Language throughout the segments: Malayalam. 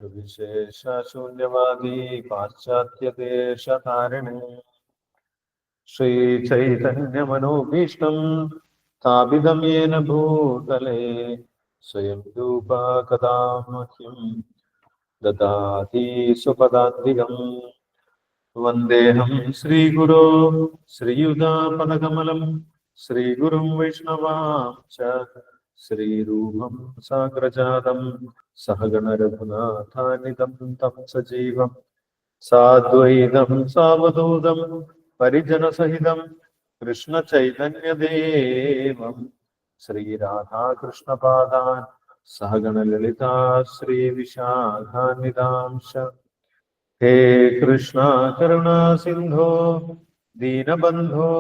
വിശേഷശൂന്യവാദി പാശ്ചാത്യദേശധാരണേ ശ്രീചൈതന്യമനോഭീഷ്ടം സ്ഥാപിതം യേന ഭൂതലേ സ്വയം രൂപാ കഥാ മഹ്യം ദദാതി സ്വപദാന്തികം. വന്ദേഹം ശ്രീഗുരോ ശ്രീയുതാപദകമലം ശ്രീഗുരും വൈഷ്ണവാംശ്ച ശ്രീരൂപം സാഗ്രജാതം സഹഗണ രഘുനാഥാനിതം തം സജീവം സാദ്വൈതം സാവധൂതം പരിജനസഹിതം കൃഷ്ണ ചൈതന്യദേവം ശ്രീരാധാകൃഷ്ണപാദാൻ സഹഗണ ലളിതാ ശ്രീവിശാഖാന്വിതാംശ. ഹേ കൃഷ്ണ കരുണാ സിന്ധോ ദീനബന്ധോ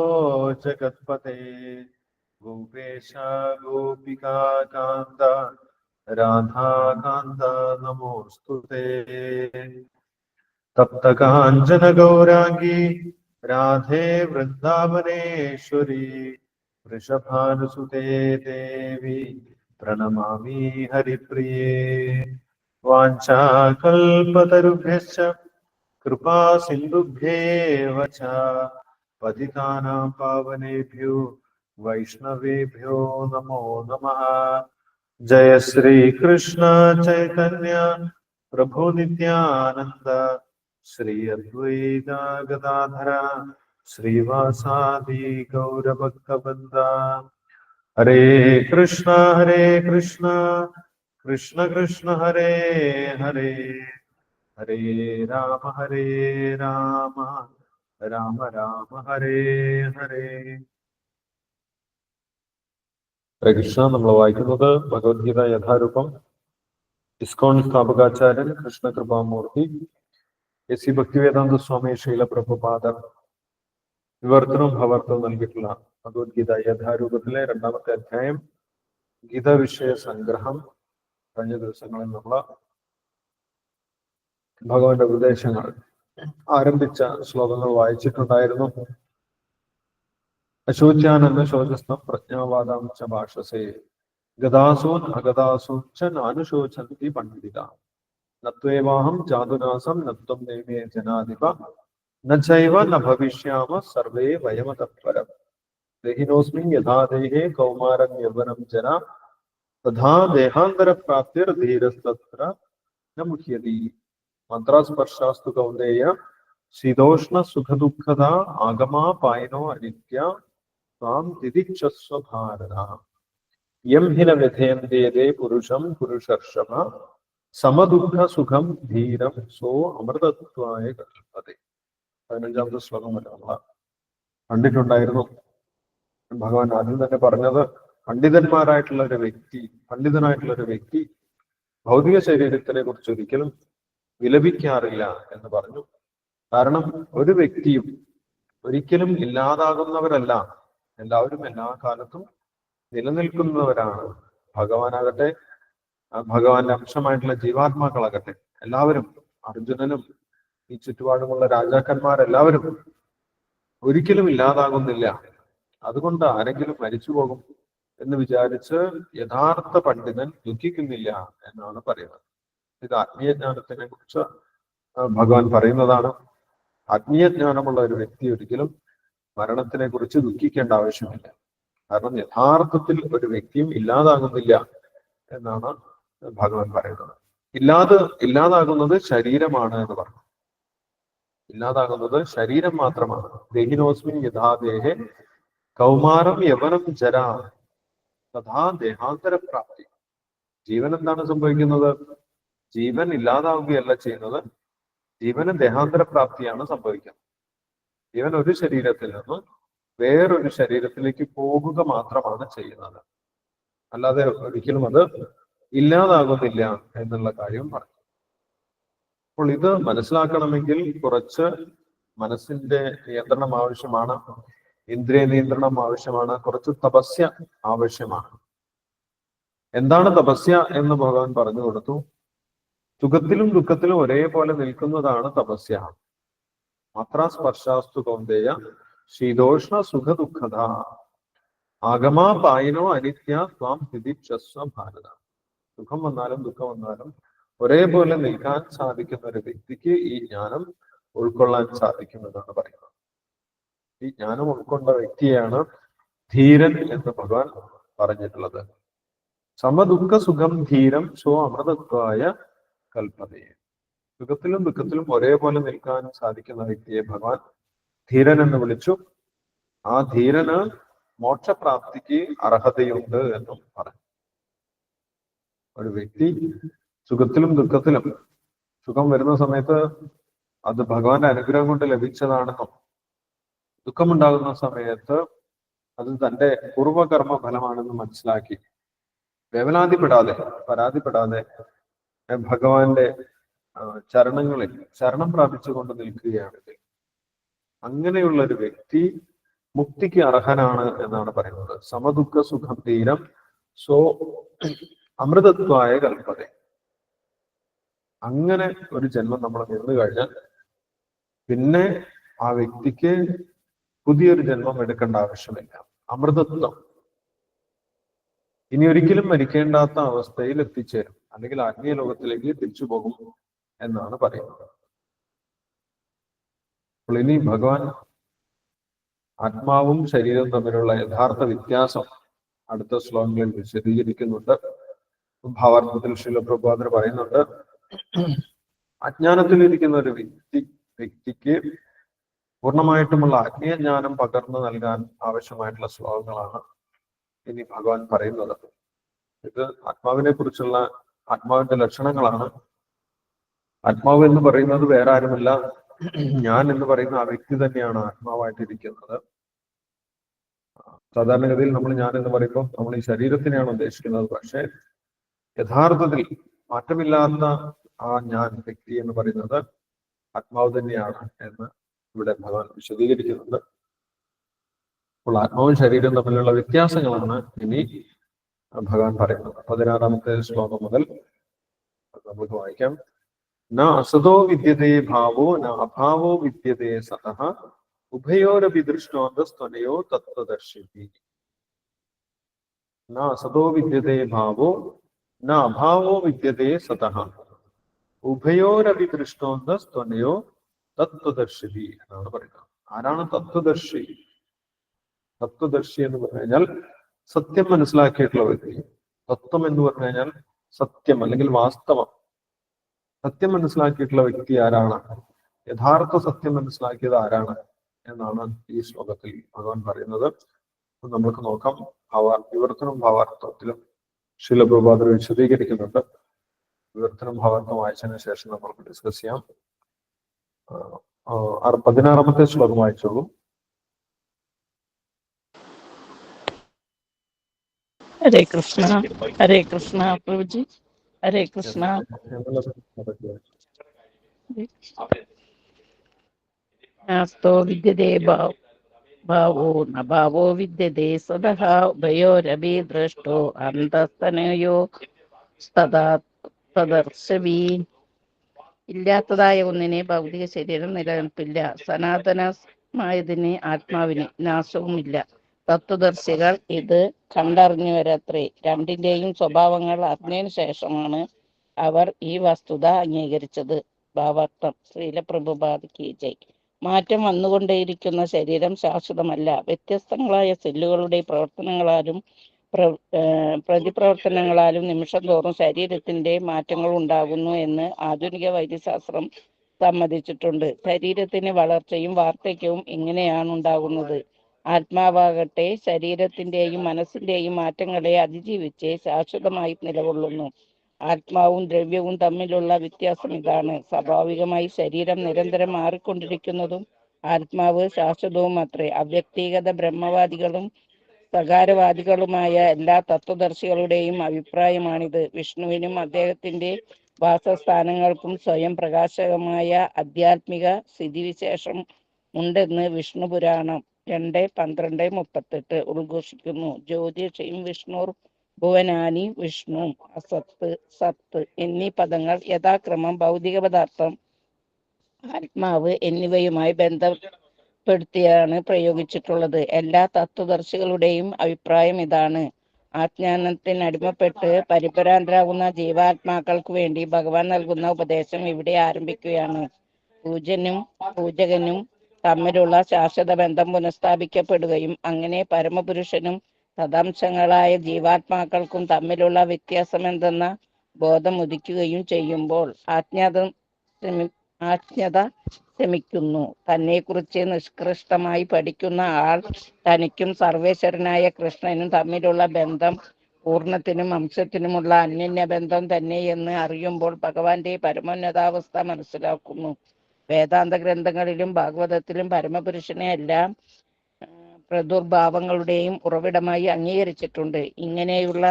ജഗത്പതേ ഗോപേശ ഗോപികാ കാന്ത രാധാകാന്ത നമോസ്തുതേ. തപ്ത കാഞ്ചന ഗൗരാംഗി രാധേ വൃന്ദാവനേശ്വരി വൃഷഭാനുസുതേ ദേവി പ്രണമാമി ഹരിപ്രിയേ. വാഞ്ചാകൽപതരുഭ്യശ്ച കൃപാ സിന്ധുഭ്യേവ ച പതിതാനാം പാവനേഭ്യോ വൈഷ്ണവേഭ്യോ നമോ നമഃ. ജയ ശ്രീ കൃഷ്ണ ചൈതന്യ പ്രഭു നിത്യാനന്ദ ശ്രീ അദ്വൈത ഗദാധര ശ്രീവാസാദി ഗൗരഭക്തവൃന്ദ. ഹരേ കൃഷ്ണ കൃഷ്ണ കൃഷ്ണ ഹരേ ഹരേ ഹരേ രാമ രാമ രാമ ഹരേ ഹരേ. ഹരേ കൃഷ്ണ. നമ്മൾ വായിക്കുന്നത് ഭഗവത്ഗീത യഥാരൂപം. ഇസ്കോൺ സ്ഥാപകാചാര്യൻ കൃഷ്ണ കൃപാമൂർത്തി എസ് സി ഭക്തിവേദാന്ത സ്വാമി ശീല പ്രഭുപാദർ വിവർത്തനവും ഭവർത്തവും നൽകിയിട്ടുള്ള ഭഗവത്ഗീത യഥാരൂപത്തിലെ 2ാമത്തെ അധ്യായം ഗീതാ വിഷയ സംഗ്രഹം. കഴിഞ്ഞ ദിവസങ്ങളിൽ നമ്മൾ ഭഗവാന്റെ ഉപദേശങ്ങൾ ആരംഭിച്ച ശ്ലോകങ്ങൾ വായിച്ചിട്ടുണ്ടായിരുന്നു. അശോച്യാനന്ദ ശോചസ്തം പ്രജ്ഞാവാദം ച ഭാഷസേ ഗദാസൂൻ അഗദാസൂൻ ച നാനുശോചന്തി പണ്ഡിത നത്വേവാഹം ജാതുനാസം നത്വം നേമേ ജനാധിപ നൈവ ന ഭവിഷ്യാമ സർവേ വയമതഃപരം ദേഹിനോസ്മിൻ യഥാ ദേഹേ കൗമാരം യൗവനം ജന തഥാ ദേഹാന്തര പ്രാപ്തിർ ധീരസ്തത്ര ന മുഹ്യതി. മന്ത്രാസ്പർശാസ്തു കൗന്ദേയ ശീതോഷ്ണ സുഖദുഃഖദ ആഗമാ പായനോ അനിത്യ ത്വാം തിദിക്ഷസ്വ ഭാരത. യം ഹിന വ്യഥയന്തേതേ പുരുഷം പുരുഷർഷഭ സമദുഃഖ സുഖം ധീരം സോ അമൃതത്വായ കൽപ്പതേ. 15ാമത്തെ ശ്ലോകം വരെ നമ്മൾ കണ്ടിട്ടുണ്ടായിരുന്നു. ഭഗവാൻ ആദ്യം തന്നെ പറഞ്ഞത് പണ്ഡിതനായിട്ടുള്ള ഒരു വ്യക്തി ഭൗതിക ശരീരത്തിനെ കുറിച്ച് ഒരിക്കലും വിലപിക്കാറില്ല എന്ന് പറഞ്ഞു. കാരണം ഒരു വ്യക്തിയും ഒരിക്കലും ഇല്ലാതാകുന്നവരല്ല, എല്ലാവരും എല്ലാ കാലത്തും നിലനിൽക്കുന്നവരാണ്. ഭഗവാനാകട്ടെ, ഭഗവാന്റെ അംശമായിട്ടുള്ള ജീവാത്മാക്കളാകട്ടെ, എല്ലാവരും, അർജുനനും ഈ ചുറ്റുപാടുമുള്ള രാജാക്കന്മാരെല്ലാവരും ഒരിക്കലും ഇല്ലാതാകുന്നില്ല. അതുകൊണ്ട് ആരെങ്കിലും മരിച്ചു പോകും എന്ന് വിചാരിച്ച് യഥാർത്ഥ പണ്ഡിതൻ ദുഃഖിക്കുന്നില്ല എന്നാണ് പറയുന്നത്. ഇത് ആത്മീയജ്ഞാനത്തിനെ കുറിച്ച് ഭഗവാൻ പറയുന്നതാണ്. ആത്മീയജ്ഞാനമുള്ള ഒരു വ്യക്തി ഒരിക്കലും മരണത്തിനെ കുറിച്ച് ദുഃഖിക്കേണ്ട ആവശ്യമില്ല. കാരണം യഥാർത്ഥത്തിൽ ഒരു വ്യക്തിയും ഇല്ലാതാകുന്നില്ല എന്നാണ് ഭഗവാൻ പറയുന്നത്. ഇല്ലാതാകുന്നത് ശരീരമാണ് എന്ന് പറഞ്ഞു. ഇല്ലാതാകുന്നത് ശരീരം മാത്രമാണ്. ദേഹിനോസ്മിൻ യഥാ ദേഹേ കൗമാരം യവനം ജര തഥാ ദേഹാന്തര പ്രാപ്തി. ജീവൻ എന്താണ് സംഭവിക്കുന്നത്? ജീവൻ ഇല്ലാതാവുകയല്ല ചെയ്യുന്നത്, ജീവന് ദേഹാന്തര പ്രാപ്തിയാണ് സംഭവിക്കുന്നത്. ജീവൻ ഒരു ശരീരത്തിൽ നിന്ന് വേറൊരു ശരീരത്തിലേക്ക് പോകുക മാത്രമാണ് ചെയ്യുന്നത്, അല്ലാതെ ഒരിക്കലും അത് ഇല്ലാതാകുന്നില്ല എന്നുള്ള കാര്യം പറഞ്ഞു. അപ്പോൾ ഇത് മനസ്സിലാക്കണമെങ്കിൽ കുറച്ച് മനസ്സിന്റെ നിയന്ത്രണം ആവശ്യമാണ്, ഇന്ദ്രിയ നിയന്ത്രണം ആവശ്യമാണ്, കുറച്ച് തപസ്യ ആവശ്യമാണ്. എന്താണ് തപസ്യ എന്ന് ഭഗവാൻ പറഞ്ഞു കൊടുത്തു. സുഖത്തിലും ദുഃഖത്തിലും ഒരേപോലെ നിൽക്കുന്നതാണ് തപസ്യ. മാത്രാസ്പർശാസ്തു കൗന്ദേയ ശീതോഷ്ണ സുഖ ദുഃഖത ആഗമാ പായനോ അനിത്യ ത്വാം തിദിക്ഷസ്വ ഭാരത. സുഖം വന്നാലും ദുഃഖം വന്നാലും ഒരേപോലെ നിൽക്കാൻ സാധിക്കുന്ന ഒരു വ്യക്തിക്ക് ഈ ജ്ഞാനം ഉൾക്കൊള്ളാൻ സാധിക്കുമെന്നാണ് പറയുന്നത്. ഈ ജ്ഞാനം ഉൾക്കൊണ്ട വ്യക്തിയാണ് ധീരൻ എന്ന് ഭഗവാൻ പറഞ്ഞിട്ടുള്ളത്. സമദുഃഖ സുഖം ധീരം സോ അമൃതത്വായ കൽപ്പതയെ. സുഖത്തിലും ദുഃഖത്തിലും ഒരേപോലെ നിൽക്കാൻ സാധിക്കുന്ന വ്യക്തിയെ ഭഗവാൻ ധീരൻ എന്ന് വിളിച്ചു. ആ ധീരന് മോക്ഷപ്രാപ്തിക്ക് അർഹതയുണ്ട് എന്നും പറഞ്ഞു. ഒരു വ്യക്തി സുഖത്തിലും ദുഃഖത്തിലും, സുഖം വരുന്ന സമയത്ത് അത് ഭഗവാന്റെ അനുഗ്രഹം കൊണ്ട് ലഭിച്ചതാണെന്നും, ദുഃഖമുണ്ടാകുന്ന സമയത്ത് അത് തന്റെ പൂർവകർമ്മ ഫലമാണെന്ന് മനസ്സിലാക്കി വേവലാതിപ്പെടാതെ, പരാതിപ്പെടാതെ ഭഗവാന്റെ ചരണങ്ങളിൽ ശരണം പ്രാപിച്ചുകൊണ്ട് നിൽക്കുകയാണെങ്കിൽ അങ്ങനെയുള്ള ഒരു വ്യക്തി മുക്തിക്ക് അർഹനാണ് എന്നാണ് പറയുന്നത്. സമദുഃഖ സുഖം ധീരം സോ അമൃതത്വായ കൽപ്പത. അങ്ങനെ ഒരു ജന്മം നമ്മൾ നിന്നു കഴിഞ്ഞാൽ പിന്നെ ആ വ്യക്തിക്ക് പുതിയൊരു ജന്മം എടുക്കേണ്ട ആവശ്യമില്ല. അമൃതത്വം, ഇനി ഒരിക്കലും മരിക്കേണ്ടാത്ത അവസ്ഥയിൽ എത്തിച്ചേരും, അല്ലെങ്കിൽ ആത്മീയ ലോകത്തിലേക്ക് തിരിച്ചു പോകും എന്നാണ് പറയുന്നത്. അപ്പോൾ ഇനി ഭഗവാൻ ആത്മാവും ശരീരവും തമ്മിലുള്ള യഥാർത്ഥ വ്യത്യാസം അടുത്ത ശ്ലോകങ്ങളിൽ വിശദീകരിക്കുന്നുണ്ട്. ഭാവാർത്ഥത്തിൽ ശ്രീല പ്രഭുപാദർ പറയുന്നുണ്ട്, അജ്ഞാനത്തിലിരിക്കുന്ന ഒരു വ്യക്തിക്ക് പൂർണ്ണമായിട്ടുമുള്ള ആത്മീയ ജ്ഞാനം പകർന്നു നൽകാൻ ആവശ്യമായിട്ടുള്ള ശ്ലോകങ്ങളാണ് ഇനി ഭഗവാൻ പറയുന്നത്. ഇത് ആത്മാവിനെ കുറിച്ചുള്ള, ആത്മാവിന്റെ ലക്ഷണങ്ങളാണ്. ആത്മാവ് എന്ന് പറയുന്നത് വേറെ ആരുമല്ല, ഞാൻ എന്ന് പറയുന്ന ആ വ്യക്തി തന്നെയാണ് ആത്മാവായിട്ടിരിക്കുന്നത്. സാധാരണഗതിയിൽ നമ്മൾ ഞാൻ എന്ന് പറയുമ്പോൾ നമ്മൾ ഈ ശരീരത്തിനെയാണ് ഉദ്ദേശിക്കുന്നത്. പക്ഷെ യഥാർത്ഥത്തിൽ മാറ്റമില്ലാത്ത ആ ഞാൻ വ്യക്തി എന്ന് പറയുന്നത് ആത്മാവ് തന്നെയാണ് എന്ന് ഇവിടെ ഭഗവാൻ വിശദീകരിക്കുന്നുണ്ട്. അപ്പോൾ ആത്മാവും ശരീരവും തമ്മിലുള്ള വ്യത്യാസങ്ങളാണ് ഇനി ഭഗവാൻ പറയുന്നത്. 16-ാമത്തെ ശ്ലോകം മുതൽ നമുക്ക് വായിക്കാം. ന അസതോ വിദ്യതേ ഭാവോ ന അഭാവോ വിദ്യതേ സതഃ ഉഭയോരപി ദൃഷ്ടോന്തസ്ത്വനയോ തത്വദർശിതി. ന അസതോ വിദ്യതേ ഭാവോ ന അഭാവോ വിദ്യതേ സതഃ ഉഭയോരപി ദൃഷ്ടോന്തസ്ത്വനയോ തത്വദർശിതി എന്നാണ് പറയുന്നത്. ആരാണ് തത്വദർശി? തത്വദർശി എന്ന് പറഞ്ഞു കഴിഞ്ഞാൽ സത്യം മനസ്സിലാക്കിയിട്ടുള്ള വ്യക്തി. തത്വം എന്ന് പറഞ്ഞു കഴിഞ്ഞാൽ സത്യം അല്ലെങ്കിൽ വാസ്തവം. സത്യം മനസ്സിലാക്കിയിട്ടുള്ള വ്യക്തി ആരാണ്? യഥാർത്ഥ സത്യം മനസ്സിലാക്കിയത് ആരാണ് എന്നാണ് ഈ ശ്ലോകത്തിൽ ഭഗവാൻ പറയുന്നത്. നമുക്ക് നോക്കാം. വിവർത്തനം ഭാവാർത്ഥത്തിലും ശ്രീല പ്രഭുപാദർ വിശദീകരിക്കുന്നുണ്ട്. വിവർത്തനം ഭാവാർത്ഥം വായിച്ചതിന് ശേഷം നമുക്ക് ഡിസ്കസ് ചെയ്യാം. 16-ാമത്തെ ശ്ലോകം വായിച്ചോളൂ. ഹരേ കൃഷ്ണ. ഹരേ കൃഷ്ണ പ്രഭുജി. ഹരേ കൃഷ്ണ. നാസ്തോ വിദ്യതേ ഭാവോ ന ഭാവോ വിദ്യതേ സദഃ ഉഭയോരപി ദൃഷ്ടോ അന്തസ്തനയോ തദർശവീ. ഇല്ലാത്തതായ ഒന്നിനെ ഭൗതിക ശരീരം നിലനിൽപ്പില്ല. സനാതനമായതിന് ആത്മാവിന് നാശവുമില്ല. തത്വദർശികൾ ഇത് കണ്ടറിഞ്ഞവരത്രേ. രണ്ടിന്റെയും സ്വഭാവങ്ങൾ അറിഞ്ഞതിനു ശേഷമാണ് അവർ ഈ വസ്തുത അംഗീകരിച്ചത്. ഭാവാർത്ഥം. ശ്രീല പ്രഭുപാദ് ജയ്. മാറ്റം വന്നുകൊണ്ടേയിരിക്കുന്ന ശരീരം ശാശ്വതമല്ല. വ്യത്യസ്തങ്ങളായ സെല്ലുകളുടെ പ്രവർത്തനങ്ങളാലും പ്രതിപ്രവർത്തനങ്ങളാലും നിമിഷം തോറും ശരീരത്തിന്റെ മാറ്റങ്ങൾ ഉണ്ടാകുന്നു എന്ന് ആധുനിക വൈദ്യശാസ്ത്രം സമ്മതിച്ചിട്ടുണ്ട്. ശരീരത്തിന് വളർച്ചയും വാർദ്ധക്യവും ഇങ്ങനെയാണ് ഉണ്ടാകുന്നത്. ആത്മാവാകട്ടെ ശരീരത്തിന്റെയും മനസ്സിന്റെയും മാറ്റങ്ങളെ അതിജീവിച്ച് ശാശ്വതമായി നിലകൊള്ളുന്നു. ആത്മാവും ദ്രവ്യവും തമ്മിലുള്ള വ്യത്യാസം ഇതാണ്. സ്വാഭാവികമായി ശരീരം നിരന്തരം മാറിക്കൊണ്ടിരിക്കുന്നതും ആത്മാവ് ശാശ്വതവും അത്രേ. അവ്യക്തിഗത ബ്രഹ്മവാദികളും സകാരവാദികളുമായ എല്ലാ തത്വദർശികളുടെയും അഭിപ്രായമാണിത്. വിഷ്ണുവിനും അദ്ദേഹത്തിന്റെ വാസസ്ഥാനങ്ങൾക്കും സ്വയം പ്രകാശകമായ ആധ്യാത്മിക സ്ഥിതിവിശേഷം ഉണ്ടെന്ന് വിഷ്ണു പുരാണം 2:12-38 ഉദ്ഘോഷിക്കുന്നു. ജ്യോതിഷയും വിഷ്ണുർ ഭുവനാനി വിഷ്ണു അസത്ത് സത്ത് എന്നീ പദങ്ങൾ യഥാക്രമം ഭൗതിക പദാർത്ഥം, ആത്മാവ് എന്നിവയുമായി ബന്ധപ്പെടുത്തിയാണ് പ്രയോഗിച്ചിട്ടുള്ളത്. എല്ലാ തത്വദർശികളുടെയും അഭിപ്രായം ഇതാണ്. ആജ്ഞാനത്തിന് അടിമപ്പെട്ട് പരിഭ്രാന്തരാകുന്ന ജീവാത്മാക്കൾക്ക് വേണ്ടി ഭഗവാൻ നൽകുന്ന ഉപദേശം ഇവിടെ ആരംഭിക്കുകയാണ്. പൂജകനും തമ്മിലുള്ള ശാശ്വത ബന്ധം പുനഃസ്ഥാപിക്കപ്പെടുകയും അങ്ങനെ പരമപുരുഷനും തദംശങ്ങളായ ജീവാത്മാക്കൾക്കും തമ്മിലുള്ള വ്യത്യാസം എന്തെന്ന ബോധം ഉദിക്കുകയും ചെയ്യുമ്പോൾ ആജ്ഞത ശമിക്കുന്നു. തന്നെക്കുറിച്ച് നിഷ്കൃഷ്ടമായി പഠിക്കുന്ന ആൾ തനിക്കും സർവേശ്വരനായ കൃഷ്ണനും തമ്മിലുള്ള ബന്ധം പൂർണ്ണത്തിനും അംശത്തിനുമുള്ള അന്യന്യ ബന്ധം തന്നെ എന്ന് അറിയുമ്പോൾ ഭഗവാന്റെ പരമോന്നതാവസ്ഥ മനസ്സിലാക്കുന്നു. വേദാന്ത ഗ്രന്ഥങ്ങളിലും ഭാഗവതത്തിലും പരമപുരുഷനെ എല്ലാം പ്രദുർഭാവങ്ങളുടെയും ഉറവിടമായി അംഗീകരിച്ചിട്ടുണ്ട്. ഇങ്ങനെയുള്ള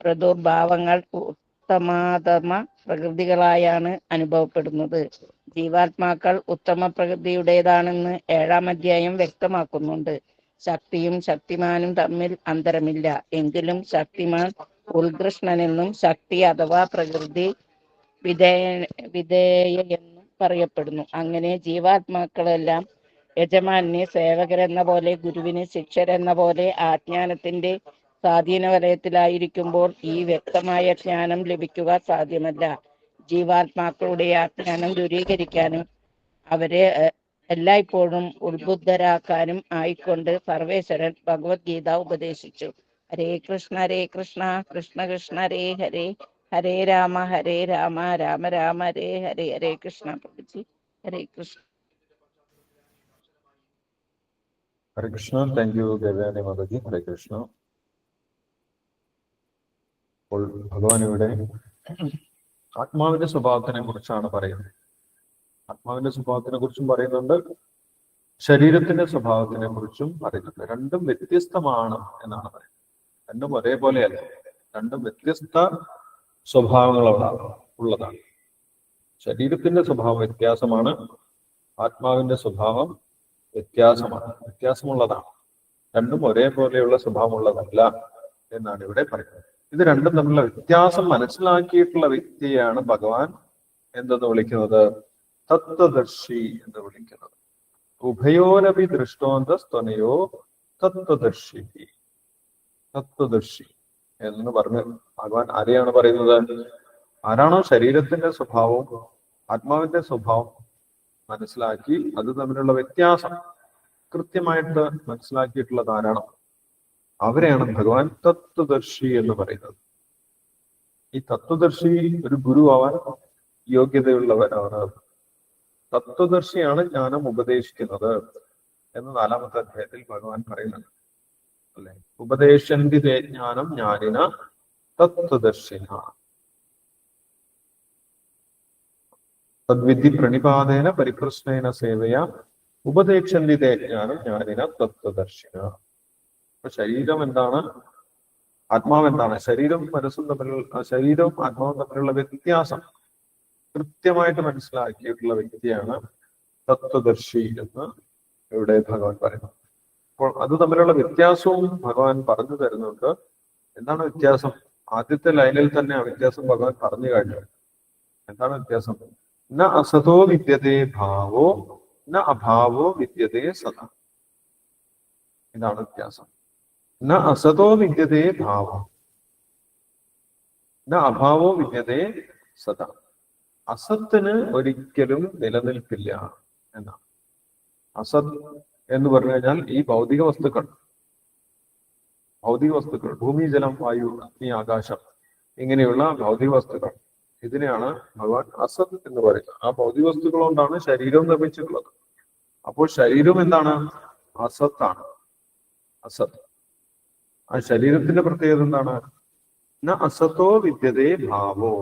പ്രദുർഭാവങ്ങൾ ഉത്തമാധമ പ്രകൃതികളായാണ് അനുഭവപ്പെടുന്നത്. ജീവാത്മാക്കൾ ഉത്തമ പ്രകൃതിയുടേതാണെന്ന് 7-ാം അധ്യായം വ്യക്തമാക്കുന്നുണ്ട്. ശക്തിയും ശക്തിമാനും തമ്മിൽ അന്തരമില്ല. എങ്കിലും ശക്തിമാൻ ഉത്കൃഷ്ണനെന്നും ശക്തി അഥവാ പ്രകൃതി വിധേയെന്നും പറയപ്പെടുന്നു. അങ്ങനെ ജീവാത്മാക്കളെല്ലാം യജമാനെ സേവകരെന്ന പോലെ, ഗുരുവിന് ശിഷ്യരെന്ന പോലെ അജ്ഞാനത്തിന്റെ സ്വാധീന വലയത്തിലായിരിക്കുമ്പോൾ ഈ വ്യക്തമായ ജ്ഞാനം ലഭിക്കുക സാധ്യമല്ല. ജീവാത്മാക്കളുടെ അജ്ഞാനം ദൂരീകരിക്കാനും അവരെ എല്ലായ്പ്പോഴും ഉത്ബുദ്ധരാക്കാനും ആയിക്കൊണ്ട് സർവേശ്വരൻ ഭഗവത്ഗീത ഉപദേശിച്ചു. ഹരേ കൃഷ്ണ കൃഷ്ണ കൃഷ്ണ ഹരേ ഹരേ, ഹരേ രാമ രാമ രാമ ഹരേ ഹരേ. ഹരേ കൃഷ്ണ പ്രഭുജി. ഹരേ കൃഷ്ണ. ഹരേ കൃഷ്ണ. താങ്ക് യു ദേവയാനി മാതാജി. ഹരേ കൃഷ്ണ. അപ്പോൾ ഭഗവാൻ ഇവിടെ ആത്മാവിന്റെ സ്വഭാവത്തിനെ കുറിച്ചാണ് പറയുന്നത്. ആത്മാവിന്റെ സ്വഭാവത്തിനെ കുറിച്ചും പറയുന്നുണ്ട്, ശരീരത്തിന്റെ സ്വഭാവത്തിനെ കുറിച്ചും പറയുന്നുണ്ട്. രണ്ടും വ്യത്യസ്തമാണ് എന്നാണ് പറയുന്നത്. രണ്ടും ഒരേപോലെയല്ല, രണ്ടും വ്യത്യസ്ത സ്വഭാവങ്ങളുള്ളതാണ്. ശരീരത്തിന്റെ സ്വഭാവം വ്യത്യാസമാണ്, ആത്മാവിന്റെ സ്വഭാവം വ്യത്യാസമുള്ളതാണ്. രണ്ടും ഒരേപോലെയുള്ള സ്വഭാവമുള്ളതല്ല എന്നാണ് ഇവിടെ പറയുന്നത്. ഇത് രണ്ടും തമ്മിലുള്ള വ്യത്യാസം മനസ്സിലാക്കിയിട്ടുള്ള വ്യക്തിയാണ് ഭഗവാൻ എന്തെന്ന് വിളിക്കുന്നത്? തത്വദർശി എന്ന് വിളിക്കുന്നത്. ഉഭയോരപി ദൃഷ്ടോന്തസ്ത്വനയോ തത്വദർശി. തത്വദർശി എന്ന് പറഞ്ഞ് ഭഗവാൻ ആരെയാണ് പറയുന്നത്? ആരാണോ ശരീരത്തിന്റെ സ്വഭാവവും ആത്മാവിന്റെ സ്വഭാവം മനസ്സിലാക്കി അത് തമ്മിലുള്ള വ്യത്യാസം കൃത്യമായിട്ട് മനസ്സിലാക്കിയിട്ടുള്ളത് ആരാണോ അവരെയാണ് ഭഗവാൻ തത്വദർശി എന്ന് പറയുന്നത്. ഈ തത്വദർശി ഒരു ഗുരു ആവാൻ യോഗ്യതയുള്ളവരാണ്. തത്വദർശിയാണ് ജ്ഞാനം ഉപദേശിക്കുന്നത് എന്ന് 4-ാമത്തെ അധ്യായത്തിൽ ഭഗവാൻ പറയുന്നുണ്ട് അല്ലെ. ഉപദേശന്തി തേ ജ്ഞാനം ജ്ഞാനിന തത്വദർശിന തദ്വിധി പ്രണിപാതേന പരിപ്രശ്നേന സേവയ ഉപദേശന്തി തേ ജ്ഞാനം ജ്ഞാനിന തത്വദർശിന. അപ്പൊ ശരീരം എന്താണ്, ആത്മാവ് എന്താണ്, ശരീരവും ആത്മാവും തമ്മിലുള്ള വ്യത്യാസം കൃത്യമായിട്ട് മനസ്സിലാക്കിയിട്ടുള്ള വ്യക്തിയാണ് തത്വദർശി എന്ന് ഇവിടെ ഭഗവാൻ പറയുന്നു. അപ്പോൾ അത് തമ്മിലുള്ള വ്യത്യാസവും ഭഗവാൻ പറഞ്ഞു തരുന്നുണ്ട്. എന്താണ് വ്യത്യാസം? ആദ്യത്തെ ലൈനിൽ തന്നെ ആ വ്യത്യാസം ഭഗവാൻ പറഞ്ഞു കഴിഞ്ഞു. എന്താണ് വ്യത്യാസം? ന അസതോ വിദ്യതേ ഭാവോ ന അഭാവോ വിദ്യതേ സദാ. ഇതാണ് വ്യത്യാസം. ന അസതോ വിദ്യതേ ഭാവം ന അഭാവോ വിദ്യതേ സദാ. അസത്തിന് ഒരിക്കലും നിലനിൽപ്പില്ല എന്നാണ്. അസത് എന്ന് പറഞ്ഞു കഴിഞ്ഞാൽ ഈ ഭൗതിക വസ്തുക്കൾ, ഭൂമി, ജലം, വായു, അഗ്നി, ആകാശം, ഇങ്ങനെയുള്ള ഭൗതിക വസ്തുക്കൾ, ഇതിനെയാണ് ഭഗവാൻ അസത് എന്ന് പറയുന്നത്. ആ ഭൗതിക വസ്തുക്കൾ കൊണ്ടാണ് ശരീരവും നിർമ്മിച്ചിട്ടുള്ളത്. അപ്പോൾ ശരീരം എന്താണ്? അസത്താണ്. അസത്. ആ ശരീരത്തിന്റെ പ്രത്യേകത എന്താണ്? ന അസത്തോ വിദ്യതേ ഭാവോ.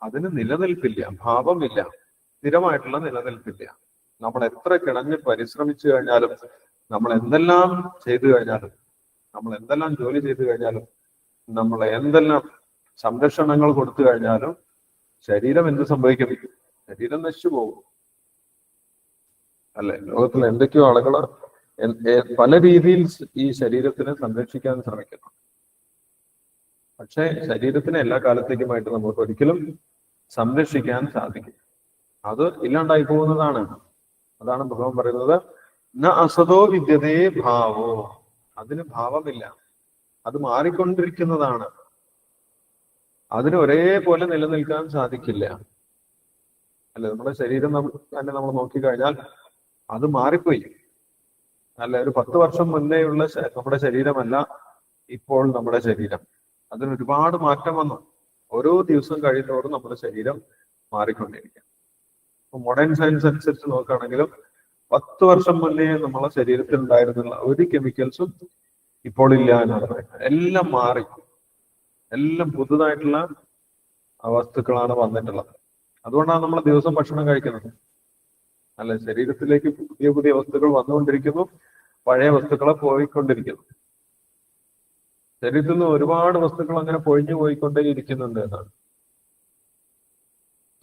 അതിന് നിലനിൽപ്പില്ല, ഭാവമില്ല, സ്ഥിരമായിട്ടുള്ള നിലനിൽപ്പില്ല. നമ്മൾ എത്ര കിണഞ്ഞ് പരിശ്രമിച്ചു കഴിഞ്ഞാലും, നമ്മൾ എന്തെല്ലാം ചെയ്തു കഴിഞ്ഞാലും, നമ്മൾ എന്തെല്ലാം ജോലി ചെയ്തു കഴിഞ്ഞാലും, നമ്മൾ എന്തെല്ലാം സംരക്ഷണങ്ങൾ കൊടുത്തു കഴിഞ്ഞാലും ശരീരം എന്ത് സംഭവിക്കും? ശരീരം നശിച്ചു പോകും അല്ലെ. ലോകത്തിൽ എന്തൊക്കെയോ ആളുകൾ പല രീതിയിൽ ഈ ശരീരത്തിനെ സംരക്ഷിക്കാൻ ശ്രമിക്കുന്നു. പക്ഷെ ശരീരത്തിനെ എല്ലാ കാലത്തേക്കുമായിട്ട് നമുക്ക് ഒരിക്കലും സംരക്ഷിക്കാൻ സാധിക്കും. അത് ഇല്ലാണ്ടായി പോകുന്നതാണ്. അതാണ് ഭഗവാൻ പറയുന്നത് ന അസതോ വിദ്യതേ ഭാവോ. അതിന് ഭാവമില്ല, അത് മാറിക്കൊണ്ടിരിക്കുന്നതാണ്. അതിന് ഒരേപോലെ നിലനിൽക്കാൻ സാധിക്കില്ല. അല്ലെ, നമ്മുടെ ശരീരം തന്നെ നമ്മൾ നോക്കിക്കഴിഞ്ഞാൽ അത് മാറിപ്പോയി. അല്ല, ഒരു 10 വർഷം മുന്നേയുള്ള നമ്മുടെ ശരീരമല്ല ഇപ്പോൾ നമ്മുടെ ശരീരം. അതിന് ഒരുപാട് മാറ്റം വന്നു. ഓരോ ദിവസവും കഴിയുന്നതോറും നമ്മുടെ ശരീരം മാറിക്കൊണ്ടിരിക്കും. മോഡേൺ സയൻസ് അനുസരിച്ച് നോക്കുകയാണെങ്കിലും 10 വർഷം മുന്നേ നമ്മളെ ശരീരത്തിൽ ഉണ്ടായിരുന്നുള്ള ഒരു കെമിക്കൽസും ഇപ്പോൾ ഇല്ല എന്നാണ് പറയുന്നത്. എല്ലാം മാറി, എല്ലാം പുതുതായിട്ടുള്ള വസ്തുക്കളാണ് വന്നിട്ടുള്ളത്. അതുകൊണ്ടാണ് നമ്മൾ ദിവസം ഭക്ഷണം കഴിക്കുന്നത്. അല്ലെ, ശരീരത്തിലേക്ക് പുതിയ പുതിയ വസ്തുക്കൾ വന്നുകൊണ്ടിരിക്കുന്നു, പഴയ വസ്തുക്കളെ പോയിക്കൊണ്ടിരിക്കുന്നു. ശരീരത്തിൽ നിന്ന് ഒരുപാട് വസ്തുക്കൾ അങ്ങനെ പൊഴിഞ്ഞു പോയിക്കൊണ്ടേ ഇരിക്കുന്നുണ്ട് എന്നാണ്.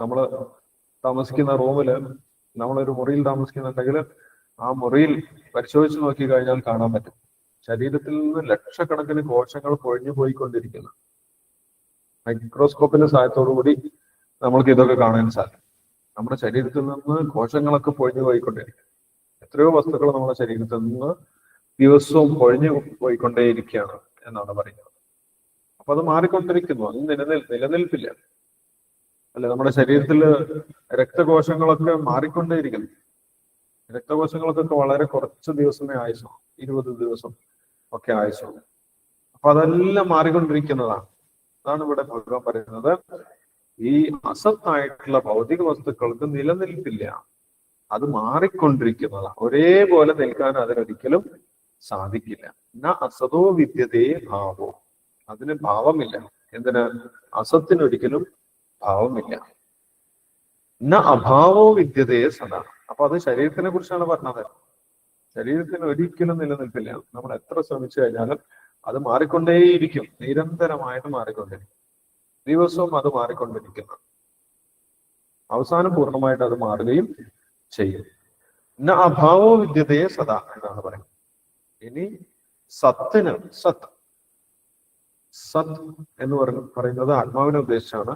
നമ്മൾ താമസിക്കുന്ന റൂമില്, നമ്മളൊരു മുറിയിൽ താമസിക്കുന്നുണ്ടെങ്കിൽ ആ മുറിയിൽ പരിശോധിച്ച് നോക്കി കഴിഞ്ഞാൽ കാണാൻ പറ്റും ശരീരത്തിൽ നിന്ന് ലക്ഷക്കണക്കിന് കോശങ്ങൾ പൊഴിഞ്ഞു പോയിക്കൊണ്ടിരിക്കുന്നു. മൈക്രോസ്കോപ്പിന്റെ സഹായത്തോടു കൂടി നമ്മൾക്ക് ഇതൊക്കെ കാണാൻ സാധിക്കും. നമ്മുടെ ശരീരത്തിൽ നിന്ന് കോശങ്ങളൊക്കെ പൊഴിഞ്ഞു പോയിക്കൊണ്ടിരിക്കും. എത്രയോ വസ്തുക്കൾ നമ്മുടെ ശരീരത്തിൽ നിന്ന് ദിവസവും പൊഴിഞ്ഞു പോയിക്കൊണ്ടേയിരിക്കുകയാണ് എന്നാണ് പറയുന്നത്. അപ്പൊ അത് മാറിക്കൊണ്ടിരിക്കുന്നു, അത് നിലനിൽപ്പില്ല. അല്ലെ, നമ്മുടെ ശരീരത്തിൽ രക്തകോശങ്ങളൊക്കെ മാറിക്കൊണ്ടേയിരിക്കുന്നു. രക്തകോശങ്ങൾക്കൊക്കെ വളരെ കുറച്ച് ദിവസമേ ആയുസും, 20 ദിവസം ഒക്കെ ആയുസും. അപ്പൊ അതെല്ലാം മാറിക്കൊണ്ടിരിക്കുന്നതാണ്. അതാണ് ഇവിടെ ഭഗവാൻ പറയുന്നത്, ഈ അസത്തായിട്ടുള്ള ഭൗതിക വസ്തുക്കൾക്ക് നിലനിൽപ്പില്ല, അത് മാറിക്കൊണ്ടിരിക്കുന്നതാണ്. ഒരേപോലെ നിൽക്കാൻ അതിനൊരിക്കലും സാധിക്കില്ല. ന അസതോ വിദ്യതേ ഭാവോ, അതിന് ഭാവമില്ല. എന്തിന്? അസത്തിനൊരിക്കലും ഭാവമില്ല. ന അഭാവോ വിദ്യതേ സദാ. അപ്പൊ അത് ശരീരത്തിനെ കുറിച്ചാണ് പറഞ്ഞത്. ശരീരത്തിന് ഒരിക്കലും നിലനിൽപ്പില്ല. നമ്മൾ എത്ര ശ്രമിച്ചു കഴിഞ്ഞാലും അത് മാറിക്കൊണ്ടേയിരിക്കും, നിരന്തരമായിട്ട് മാറിക്കൊണ്ടിരിക്കും. ദിവസവും അത് മാറിക്കൊണ്ടിരിക്കുന്നു. അവസാനം പൂർണ്ണമായിട്ട് അത് മാറുകയും ചെയ്യും. ന അഭാവോ വിദ്യതേ സദാ എന്നാണ് പറയുന്നത്. ഇനി സത്തിന്, സത് എന്ന് പറയുന്നത് ആത്മാവിനെ ഉദ്ദേശിച്ചാണ്,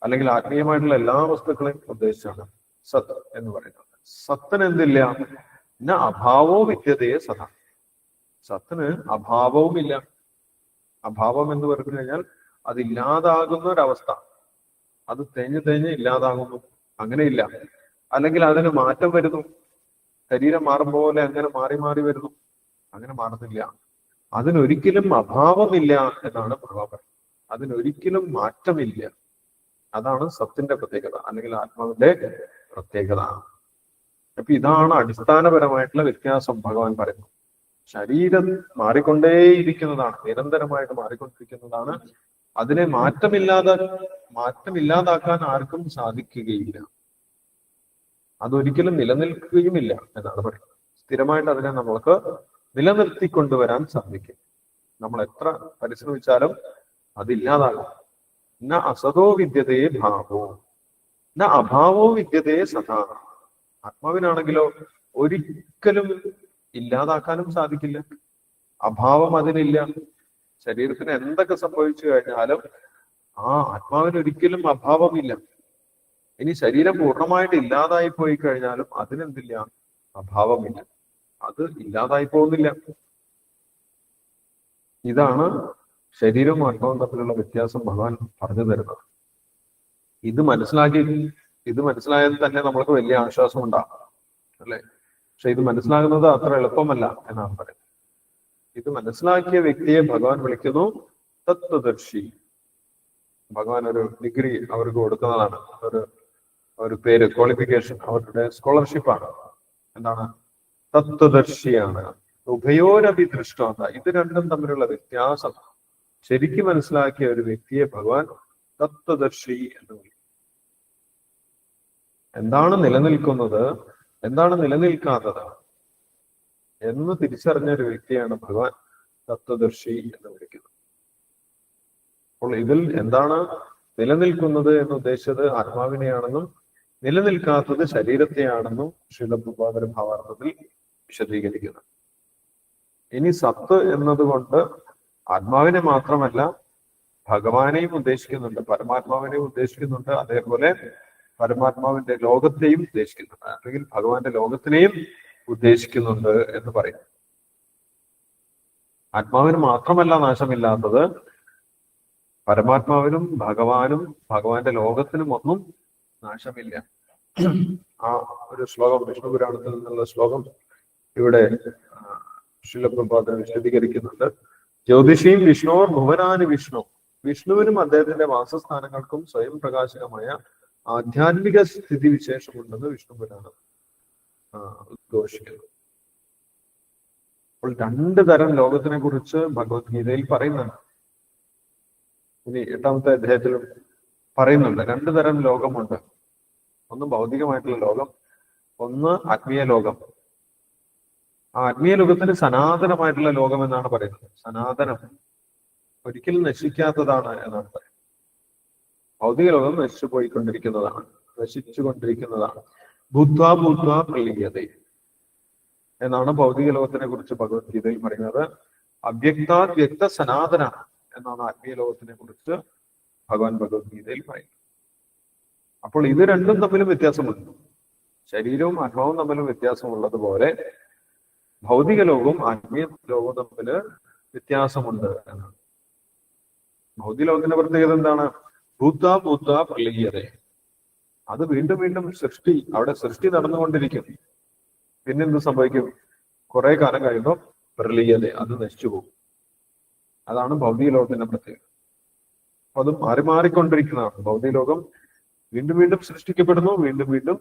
അല്ലെങ്കിൽ ആത്മീയമായിട്ടുള്ള എല്ലാ വസ്തുക്കളെയും ഉദ്ദേശിച്ചാണ് സത് എന്ന് പറയുന്നത്. സത്തിന് എന്തില്ല? ന അഭാവോ വിദ്യതേ സദാ. സത്തിന് അഭാവവുമില്ല. അഭാവം എന്ന് പറഞ്ഞു കഴിഞ്ഞാൽ അത് ഇല്ലാതാകുന്ന ഒരവസ്ഥ, അത് തേഞ്ഞ് ഇല്ലാതാകുന്നു, അങ്ങനെയില്ല. അല്ലെങ്കിൽ അതിന് മാറ്റം വരുന്നു, ശരീരം മാറും പോലെ അങ്ങനെ മാറി മാറി വരുന്നു, അങ്ങനെ മാറുന്നില്ല. അതിനൊരിക്കലും അഭാവമില്ല എന്നാണ് ഭഗവാൻ. അതിനൊരിക്കലും മാറ്റമില്ല. അതാണ് സത്തിന്റെ പ്രത്യേകത, അല്ലെങ്കിൽ ആത്മാവിന്റെ പ്രത്യേകത. അപ്പൊ ഇതാണ് അടിസ്ഥാനപരമായിട്ടുള്ള വ്യത്യാസം ഭഗവാൻ പറയുന്നു. ശരീരം മാറിക്കൊണ്ടേയിരിക്കുന്നതാണ്, നിരന്തരമായിട്ട് മാറിക്കൊണ്ടിരിക്കുന്നതാണ്. അതിനെ മാറ്റമില്ലാതാക്കാൻ ആർക്കും സാധിക്കുകയില്ല. അതൊരിക്കലും നിലനിൽക്കുകയുമില്ല എന്നാണ് പറയുന്നത്. സ്ഥിരമായിട്ട് അതിനെ നമ്മൾക്ക് നിലനിർത്തിക്കൊണ്ടുവരാൻ സാധിക്കും. നമ്മൾ എത്ര പരിശ്രമിച്ചാലും അതില്ലാതാകും. ന അസതോ വിദ്യതേ ഭാവോ ന അഭാവോ വിദ്യതേ സദാ. ആത്മാവിനാണെങ്കിലോ ഒരിക്കലും ഇല്ലാതാക്കാനും സാധിക്കില്ല. അഭാവം അതിനില്ല. ശരീരത്തിന് എന്തൊക്കെ സംഭവിച്ചു കഴിഞ്ഞാലും ആ ആത്മാവിന് ഒരിക്കലും അഭാവമില്ല. ഇനി ശരീരം പൂർണ്ണമായിട്ട് ഇല്ലാതായി പോയി കഴിഞ്ഞാലും അതിനെന്തില്ല? അഭാവമില്ല. അത് ഇല്ലാതായി പോകുന്നില്ല. ഇതാണ് ശരീരവും ആത്മാവും തമ്മിലുള്ള വ്യത്യാസം ഭഗവാൻ പറഞ്ഞു തരുന്നത്. ഇത് മനസ്സിലായാൽ തന്നെ നമ്മൾക്ക് വലിയ ആശ്വാസം ഉണ്ടാകും, അല്ലെ? പക്ഷെ ഇത് മനസ്സിലാകുന്നത് അത്ര എളുപ്പമല്ല എന്നാണ് പറയുന്നത്. ഇത് മനസ്സിലാക്കിയ വ്യക്തിയെ ഭഗവാൻ വിളിക്കുന്നു തത്വദർശി. ഭഗവാൻ ഒരു ഡിഗ്രി അവർക്ക് കൊടുക്കുന്നതാണ്, ഒരു പേര്, ക്വാളിഫിക്കേഷൻ, അവരുടെ സ്കോളർഷിപ്പാണ്. എന്താണ്? തത്വദർശിയാണ്. ഉഭയോരഭി ദൃഷ്ടാന്ത. ഇത് രണ്ടും തമ്മിലുള്ള വ്യത്യാസം ശരിക്കും മനസ്സിലാക്കിയ ഒരു വ്യക്തിയെ ഭഗവാൻ തത്വദർശി എന്ന് വിളിക്കും. എന്താണ് നിലനിൽക്കുന്നത്, എന്താണ് നിലനിൽക്കാത്തത് എന്ന് തിരിച്ചറിഞ്ഞ ഒരു വ്യക്തിയാണ് ഭഗവാൻ തത്വദർശി എന്ന് വിളിക്കുന്നത്. അപ്പോൾ ഇതിൽ എന്താണ് നിലനിൽക്കുന്നത് എന്ന് ഉദ്ദേശിച്ചത് ആത്മാവിനെയാണെന്നും നിലനിൽക്കാത്തത് ശരീരത്തെയാണെന്നും ശ്രീല പ്രഭുപാദർ ഭാവാർത്ഥത്തിൽ വിശദീകരിക്കുന്നു. ഇനി സത്ത് എന്നതുകൊണ്ട് ആത്മാവിനെ മാത്രമല്ല ഭഗവാനെയും ഉദ്ദേശിക്കുന്നുണ്ട്, പരമാത്മാവിനെയും ഉദ്ദേശിക്കുന്നുണ്ട്, അതേപോലെ പരമാത്മാവിന്റെ ലോകത്തെയും ഉദ്ദേശിക്കുന്നുണ്ട്, അല്ലെങ്കിൽ ഭഗവാന്റെ ലോകത്തിനെയും ഉദ്ദേശിക്കുന്നുണ്ട് എന്ന് പറയും. ആത്മാവിന് മാത്രമല്ല നാശമില്ലാത്തത്, പരമാത്മാവിനും ഭഗവാനും ഭഗവാന്റെ ലോകത്തിനും ഒന്നും നാശമില്ല. ആ ഒരു ശ്ലോകം വിഷ്ണു പുരാണത്തിൽ നിന്നുള്ള ശ്ലോകം ഇവിടെ ശിലപ്രഭാതം വിശദീകരിക്കുന്നുണ്ട്. ജ്യോതിഷിയും വിഷ്ണുവർ ഭുവനാന് വിഷ്ണു. വിഷ്ണുവിനും അദ്ദേഹത്തിന്റെ വാസസ്ഥാനങ്ങൾക്കും സ്വയം പ്രകാശകമായ ആധ്യാത്മിക സ്ഥിതിവിശേഷമുണ്ടെന്ന് വിഷ്ണു പുരാണം ഉദ്ഘോഷിക്കുന്നു. അപ്പോൾ രണ്ടു തരം ലോകത്തിനെ കുറിച്ച് ഭഗവത്ഗീതയിൽ പറയുന്നുണ്ട്. ഇനി 8ാമത്തെ അധ്യായത്തിലും പറയുന്നുണ്ട്. രണ്ടു തരം ലോകമുണ്ട്. ഒന്ന് ഭൗതികമായിട്ടുള്ള ലോകം, ഒന്ന് ആത്മീയ ലോകം. ആ ആത്മീയ ലോകത്തിന് സനാതനമായിട്ടുള്ള ലോകം എന്നാണ് പറയുന്നത്. സനാതനം, ഒരിക്കലും നശിക്കാത്തതാണ് എന്നാണ് പറയുന്നത്. ഭൗതിക ലോകം നശിച്ചു പോയിക്കൊണ്ടിരിക്കുന്നതാണ്, നശിച്ചുകൊണ്ടിരിക്കുന്നതാണ്. ഭൂത്വാ ഭൂത്വാ പ്രളീയത എന്നാണ് ഭൗതിക ലോകത്തിനെ കുറിച്ച് ഭഗവത്ഗീതയിൽ പറയുന്നത്. അവ്യക്താദ്വ്യക്ത സനാതന എന്നാണ് ആത്മീയ ലോകത്തിനെ കുറിച്ച് ഭഗവാൻ ഭഗവത്ഗീതയിൽ പറയുന്നത്. അപ്പോൾ ഇത് രണ്ടും തമ്മിലും വ്യത്യാസമുണ്ട്. ശരീരവും ആത്മാവും തമ്മിലും വ്യത്യാസമുള്ളതുപോലെ ഭൗതിക ലോകവും ആത്മീയ ലോകവും തമ്മിൽ വ്യത്യാസമുണ്ട് എന്നാണ്. ഭൗതിക ലോകത്തിന്റെ പ്രത്യേകത എന്താണ്? ഭൂത്വാ ഭൂത്വാ പ്രളീയത. അത് വീണ്ടും വീണ്ടും സൃഷ്ടി, അവിടെ സൃഷ്ടി നടന്നുകൊണ്ടിരിക്കും. പിന്നെന്ത് സംഭവിക്കും? കുറെ കാലം കഴിയുമ്പോൾ പ്രളീയത, അത് നശിച്ചു പോകും. അതാണ് ഭൗതിക ലോകത്തിന്റെ പ്രത്യേകത. അപ്പൊ അത് മാറി മാറിക്കൊണ്ടിരിക്കുന്നതാണ്. ഭൗതിക ലോകം വീണ്ടും വീണ്ടും സൃഷ്ടിക്കപ്പെടുന്നു, വീണ്ടും വീണ്ടും